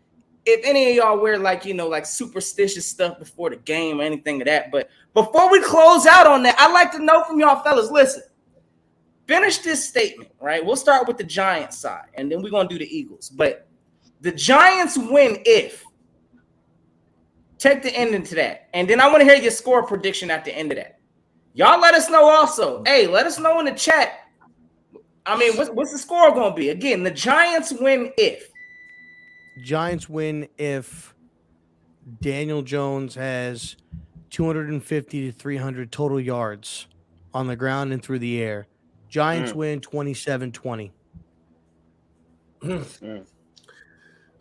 If any of y'all wear like superstitious stuff before the game or anything of that, but before we close out on that, I'd like to know from y'all fellas. Listen, finish this statement, right? We'll start with the Giants side, and then we're gonna do the Eagles. But the Giants win if. Take the end into that. And then I want to hear your score prediction at the end of that. Y'all let us know also. Hey, let us know in the chat. I mean, what's the score going to be? Again, the Giants win if. Giants win if Daniel Jones has 250 to 300 total yards on the ground and through the air. Giants win 27-20.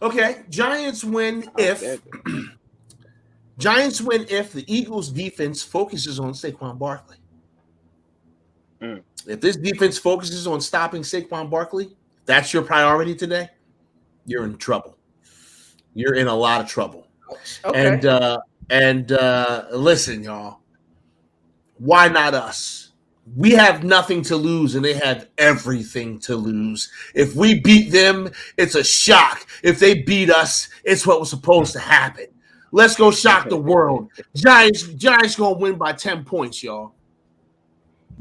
Okay, Giants win if the Eagles defense focuses on Saquon Barkley. If this defense focuses on stopping Saquon Barkley, that's your priority today, you're in trouble. You're in a lot of trouble. Okay. And listen, y'all, why not us? We have nothing to lose, and they have everything to lose. If we beat them, it's a shock. If they beat us, it's what was supposed to happen. Let's go shock the world. Giants gonna win by 10 points, y'all.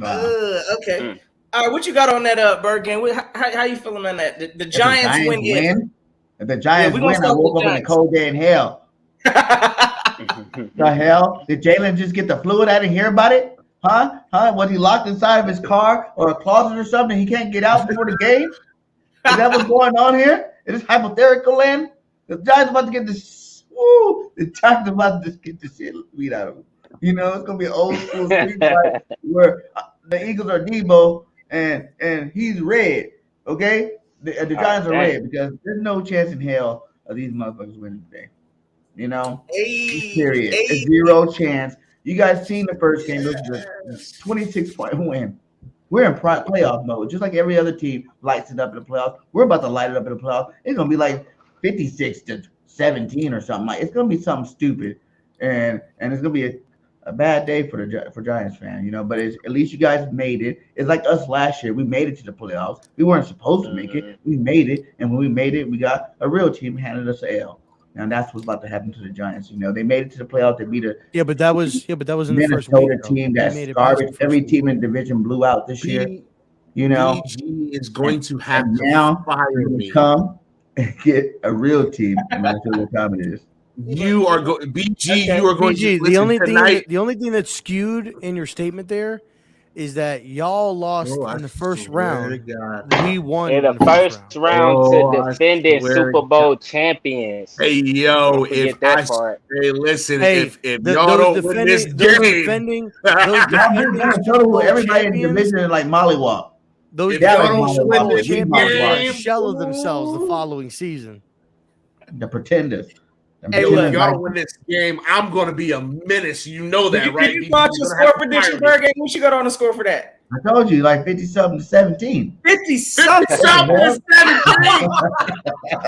Okay. All right, what you got on that, Birdgang? How you feeling on that? The Giants win. If the Giants win, I woke up in a cold day in hell. The hell? Did Jalen just get the fluid? I didn't hear about it. Huh? Was he locked inside of his car or a closet or something? He can't get out before the game? Is that what's going on here? Is this hypothetical land? The Giants about to get this. Woo! The Giants about to just get the shit beat out of them. You know, it's gonna be an old school street fight where the Eagles are Debo and he's red. Okay, the Giants are red because there's no chance in hell of these motherfuckers winning today. You know, period. It's zero chance. You guys seen the first game? This is a 26-point win. We're in playoff mode, just like every other team lights it up in the playoffs. We're about to light it up in the playoffs. It's gonna be like 56-17 or something. Like it's gonna be something stupid, and it's gonna be a bad day for Giants fan, you know. But at least you guys made it. It's like us last year. We made it to the playoffs. We weren't supposed to make it. We made it, and when we made it, we got a real team handed us an L. And that's what's about to happen to the Giants. You know, they made it to the playoffs. They beat but that was in the first Minnesota team that's garbage. Every team in the division blew out this year. You know, BG is going to have to fire me. Come and get a real team. I'm not sure what time it is. You are going, BG. Okay. You are going BG, to listen the only thing that's skewed in your statement there is that y'all lost in the first round. We won in the first round to defending Super Bowl champions. Hey, yo, if y'all don't win this game, everybody in the division like mollywop. Those don't win this game, shell of themselves the following season. The pretenders. Hey, look, y'all don't win this game, I'm going to be a menace. You know that, right? Did you watch your score prediction, Birdgang? What you got on the score for that? I told you, like 50-something-17. 50-something-17.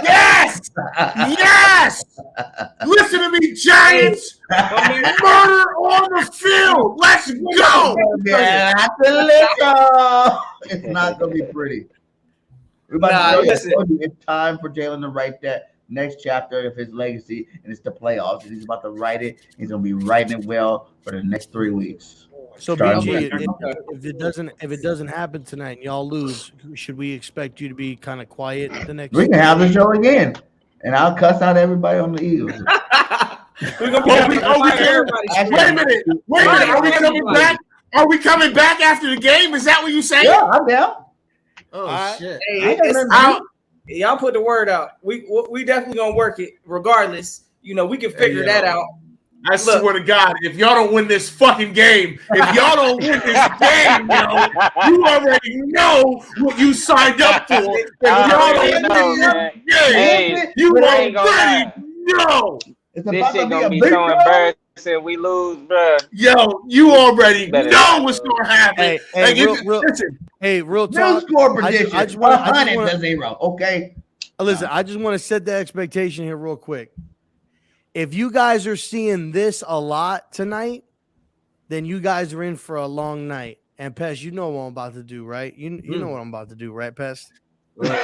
Yes! Yes! Listen to me, Giants! Murder on the field! Let's go! It's not going to be pretty. It's time for Jalen to write that next chapter of his legacy, and it's the playoffs. And he's about to write it. He's gonna be writing it well for the next 3 weeks. So BG, if it doesn't happen tonight and y'all lose, should we expect you to be kind of quiet the next? We can have the show again, and I'll cuss out everybody on the Eagles. We're gonna be wait a minute. Are we coming back? Are we coming back after the game? Is that what you saying? Yeah, I'm down. Oh shit! Hey, y'all put the word out. We definitely gonna work it regardless. You know, we can figure that out. I swear to God, if y'all don't win this fucking game, if y'all don't win this game, you already know what you signed up for. If y'all don't win this game, you already know. This shit gonna be so embarrassing. We lose, bro. Yo, you already know what's gonna happen. Real talk. No score prediction. 100-0. Okay. Listen, I just want to set the expectation here real quick. If you guys are seeing this a lot tonight, then you guys are in for a long night. And Pest, you know what I'm about to do, right? You know what I'm about to do, right, Pest? Stop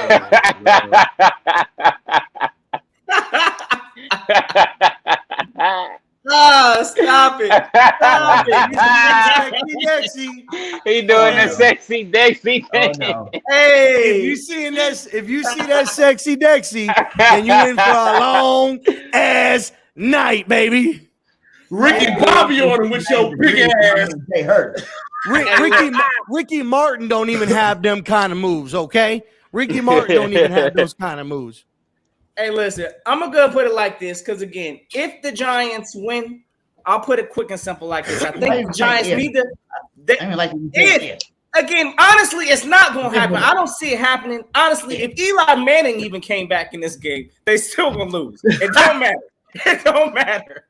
it. Stop it. He doing the sexy Dexy thing. Oh, no. Hey, if you see that sexy Dexy, then you in for a long ass night, baby. Ricky Bobby on him with your big ass. They hurt. Ricky Martin don't even have them kind of moves, okay? Ricky Martin don't even have those kind of moves. Hey, listen, I'm going to put it like this because, again, if the Giants win, I'll put it quick and simple like this. I think the Giants need to – again, honestly, it's not going to happen. I don't see it happening. Honestly, if Eli Manning even came back in this game, they still going to lose. It don't matter. It don't matter.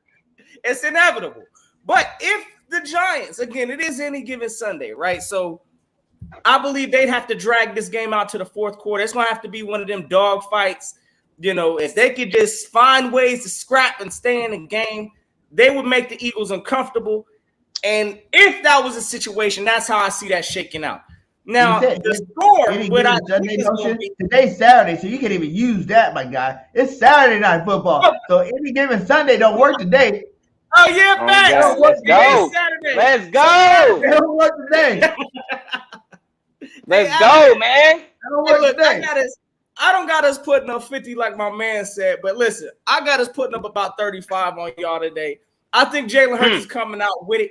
It's inevitable. But if the Giants, again, it is any given Sunday, right? So I believe they'd have to drag this game out to the fourth quarter. It's going to have to be one of them dog fights. You know, if they could just find ways to scrap and stay in the game, they would make the Eagles uncomfortable. And if that was a situation, that's how I see that shaking out. Now, the score, today's Saturday, so you can't even use that, my guy. It's Saturday night football. So any given Sunday don't work today. Oh, yeah, facts. Let's go. Let's go. They don't work today. Let's go, man. They don't work today. I don't got us putting up 50 like my man said, but listen, I got us putting up about 35 on y'all today. I think Jalen Hurts is coming out with it.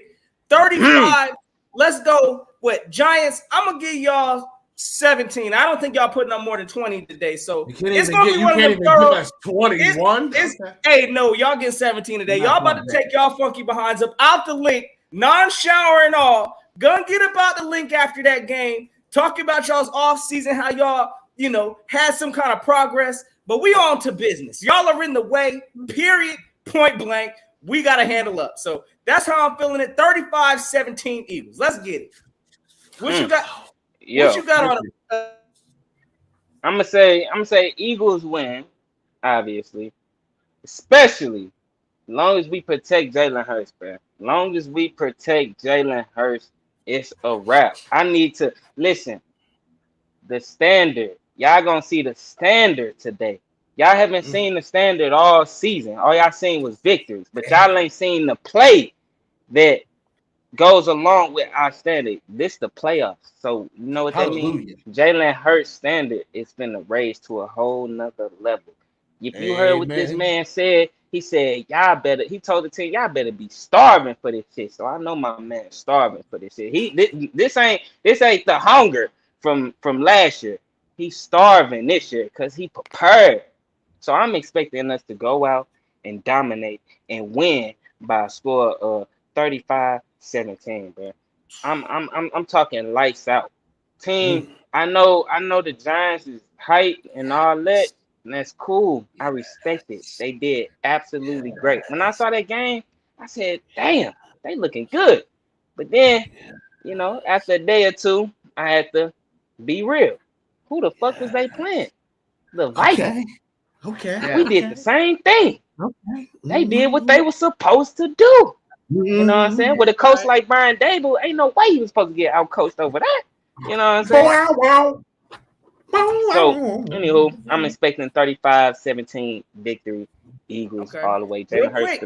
35. Let's go. What, Giants? I'm going to give y'all 17. I don't think y'all putting up more than 20 today. So it's going to be one of them thorough. 21? Hey, no, y'all getting 17 today. Y'all about to take y'all funky behinds up out the link, non-shower and all. Gonna get about the link after that game. Talk about y'all's offseason, how y'all, you know, had some kind of progress. But we on to business. Y'all are in the way, period, point blank. We got to handle up. So that's how I'm feeling it. 35-17 Eagles. Let's get it. What you got? What you got on it? I'm gonna say Eagles win, obviously. Especially as long as we protect Jalen Hurts, bro. As long as we protect Jalen Hurts, it's a wrap. I need to listen. The standard. Y'all gonna see the standard today. Y'all haven't seen the standard all season. All y'all seen was victories, but y'all ain't seen the play that goes along with our standard. This the playoffs. So you know what that means? Jalen Hurts standard is finna raise to a whole nother level. If you heard what this man said, he said, y'all better, he told the team, y'all better be starving for this shit. So I know my man starving for this shit. This ain't the hunger from last year. He's starving this year because he prepared. So I'm expecting us to go out and dominate and win by a score of 35-17, bro. I'm talking lights out. Team, I know the Giants is hype and all that, and that's cool. I respect it. They did absolutely great. When I saw that game, I said, damn, they looking good. But then, you know, after a day or two, I had to be real. Who the fuck was they playing? The Vikings. Okay. We did the same thing. Okay. They did what they were supposed to do. You know what I'm saying? With a coach like Brian Dable, ain't no way he was supposed to get out-coached over that. You know what I'm saying? So, anywho, I'm expecting 35-17 victory. Eagles all the way. Jalen Hurts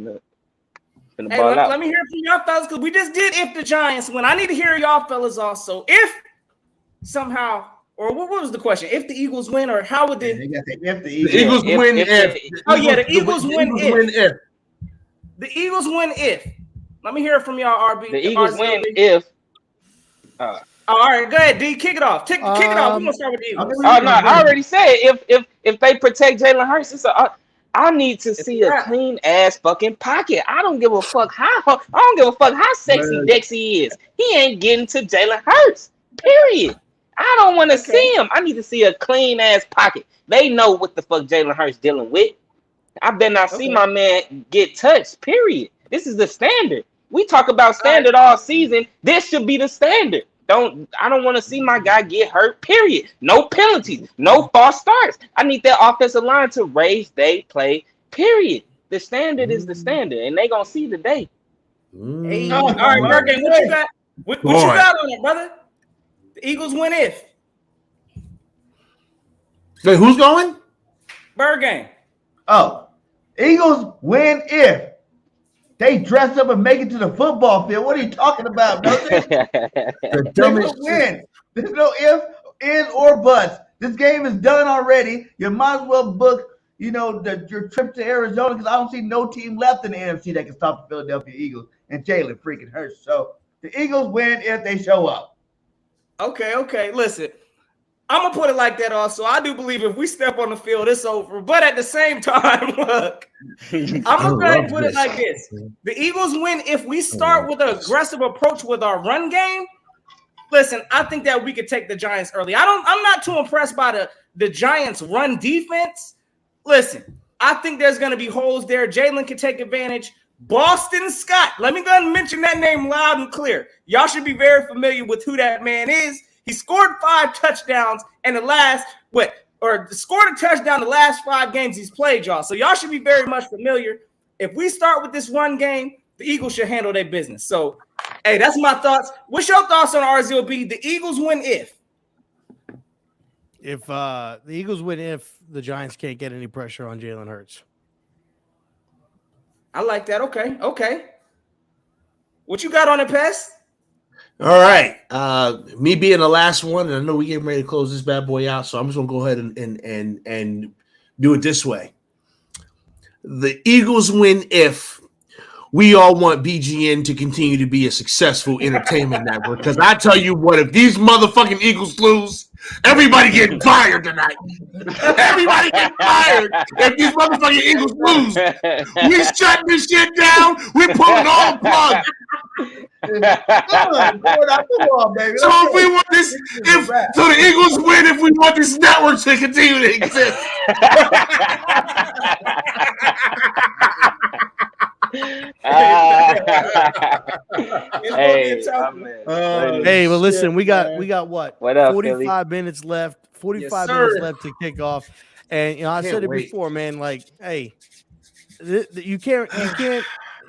finna ball out. Let me hear from y'all fellas, because we just did if the Giants win. I need to hear y'all fellas also. If somehow, or what was the question? If the Eagles win, or how would if the Eagles win if. Oh, yeah, the Eagles win if. The Eagles win if. Let me hear it from y'all, RB. The Eagles win if. All right, go ahead, D. Kick it off. Kick it off. We're gonna start with the Eagles. Oh no, I already said if they protect Jalen Hurts, I need to see a clean ass fucking pocket. I don't give a fuck how sexy Dexy is. He ain't getting to Jalen Hurts. Period. I don't want to see him. I need to see a clean ass pocket. They know what the fuck Jalen Hurts dealing with. I better not see my man get touched. Period. This is the standard. We talk about standard all season. This should be the standard. I don't want to see my guy get hurt. Period. No penalties. No false starts. I need that offensive line to raise they play. Period. The standard is the standard, and they gonna see today. Hey, all right, Birdgang, what you got? What you got on it, brother? The Eagles win if. Wait, who's going? Birdgang. Oh, Eagles win if they dress up and make it to the football field. What are you talking about, brother? The dumbest win. There's no if, is, or buts. This game is done already. You might as well book, your trip to Arizona because I don't see no team left in the NFC that can stop the Philadelphia Eagles and Jalen freaking Hurts. So the Eagles win if they show up. Okay. Listen, I'm going to put it like that also. I do believe if we step on the field, it's over. But at the same time, look, I'm going to put it like this. The Eagles win if we start with an aggressive approach with our run game. Listen, I think that we could take the Giants early. I'm not too impressed by the Giants run defense. Listen, I think there's going to be holes there. Jalen can take advantage. Boston Scott. Let me go ahead and mention that name loud and clear. Y'all should be very familiar with who that man is. He scored 5 touchdowns in scored a touchdown the last 5 games he's played, y'all. So y'all should be very much familiar. If we start with this run game, the Eagles should handle their business. So, hey, that's my thoughts. What's your thoughts on RZOB? The Eagles win if. If the Eagles win if the Giants can't get any pressure on Jalen Hurts. I like that. Okay. What you got on it, Pest? All right. Me being the last one, and I know we're getting ready to close this bad boy out, so I'm just gonna go ahead and do it this way. The Eagles win if we all want BGN to continue to be a successful entertainment network. Because I tell you what, if these motherfucking Eagles lose, everybody getting fired tonight. Everybody getting fired if these motherfucking Eagles lose. We shut this shit down. We pulling all plugs. So if we want this, so the Eagles win if we want this network to continue to exist. Hey, well, listen, we got what? What up, 45 minutes left. 45 minutes left to kick off. And I said it before, man. Like, hey,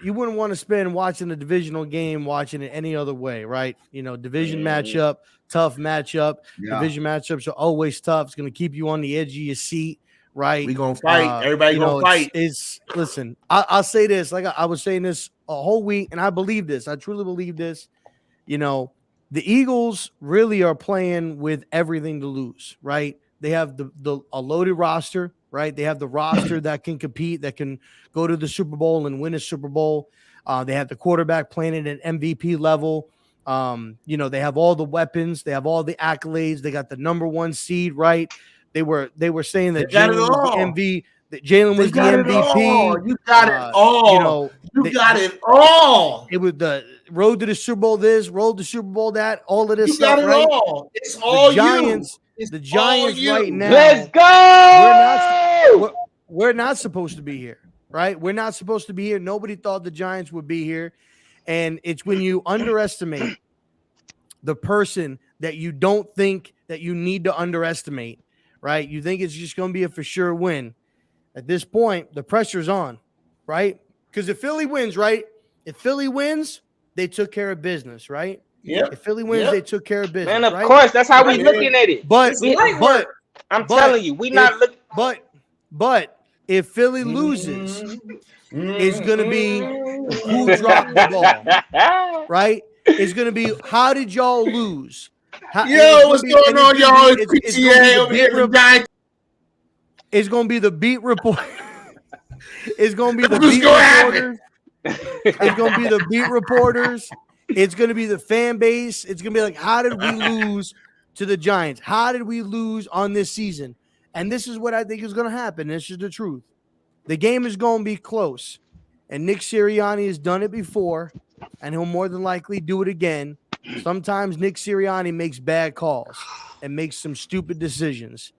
you wouldn't want to spend watching a divisional game watching it any other way, right? Division matchup, tough matchup. Yeah. Division matchups are always tough. It's going to keep you on the edge of your seat, right? We gonna fight. Everybody gonna fight. Listen, I'll say this. Like I was saying this a whole week, and I believe this. I truly believe this. The Eagles really are playing with everything to lose, right? They have a loaded roster, right? They have the roster that can compete, that can go to the Super Bowl and win a Super Bowl. They have the quarterback playing at an MVP level. They have all the weapons. They have all the accolades. They got the number 1 seed, right? They were saying that Jalen was the MVP. You got it all. You got it all. It was the road to the Super Bowl this, road to Super Bowl that, all of this stuff, got it right? all. It's all Giants, you. The Giants right now. Let's go. We're not supposed to be here, right? We're not supposed to be here. Nobody thought the Giants would be here. And it's when you underestimate the person that you don't think that you need to underestimate, right? You think it's just going to be a for sure win. At this point, the pressure's on, right? Because if Philly wins, right? If Philly wins, they took care of business, right? Yeah. If Philly wins, they took care of business. Man, of right? course, that's how we looking at it. But telling you, we not looking. But if Philly loses, it's gonna be who dropped the ball, right? It's gonna be how did y'all lose? What's going on, y'all? It's PTA over here. It's gonna be the beat report. It's gonna be the beat reporters. It's gonna be the beat reporters. It's gonna be the fan base. It's gonna be like, how did we lose to the Giants? How did we lose on this season? And this is what I think is gonna happen. This is the truth. The game is gonna be close, and Nick Sirianni has done it before, and he'll more than likely do it again. Sometimes Nick Sirianni makes bad calls and makes some stupid decisions,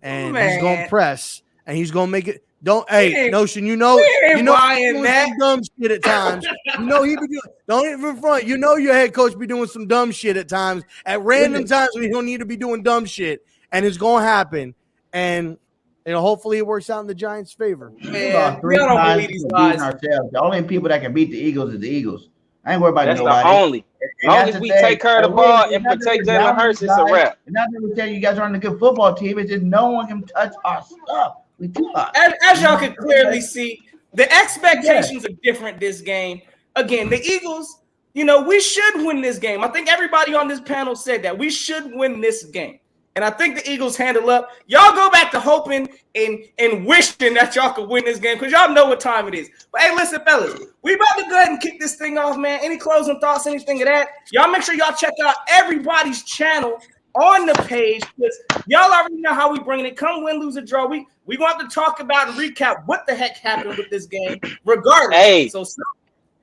and he's gonna press, and he's gonna make it. Notion, you doing some dumb shit at times. He be doing. Don't even front. Your head coach be doing some dumb shit at times. At random times, we don't need to be doing dumb shit, and it's gonna happen. And hopefully it works out in the Giants' favor. Man, we don't believe these lies. The only people that can beat the Eagles is the Eagles. I ain't worried about nobody. That's the only. As long as we take care of the ball and protect Jalen Hurts, it's a wrap. And not to tell you guys aren't a good football team. It's just no one can touch our stuff. We too hot. As y'all can clearly see, the expectations are different this game. Again, the Eagles, we should win this game. I think everybody on this panel said that we should win this game. And I think the Eagles handle up. Y'all go back to hoping and wishing that y'all could win this game because y'all know what time it is. But hey, listen, fellas, we about to go ahead and kick this thing off, man. Any closing thoughts, anything of that? Y'all make sure y'all check out everybody's channel on the page because y'all already know how we bring it. Come win, lose, or draw. We want to talk about and recap what the heck happened with this game, regardless. Hey. So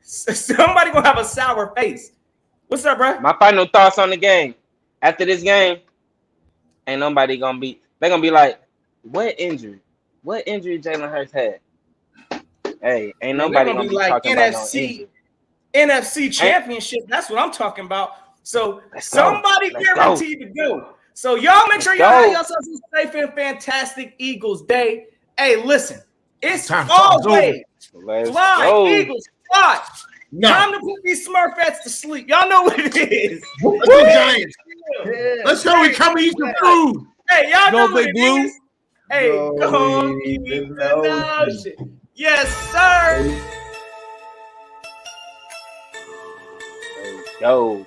somebody gonna have a sour face. What's up, bro? My final thoughts on the game. After this game, ain't nobody gonna be. They're gonna be like, "What injury? What injury Jalen Hurts had?" Hey, ain't nobody gonna be like talking about no injury. NFC Championship. That's what I'm talking about. So somebody guaranteed to go. So y'all make sure y'all have yourselves a safe and fantastic Eagles day. Hey, listen, it's always fly, Eagles fly. No. Time to put these Smurfettes to sleep. Y'all know what it is. Giants. Let's go. We come eat some food. Hey, y'all know what it is. Hey, go on, eat the notion. Yes, sir. Yo.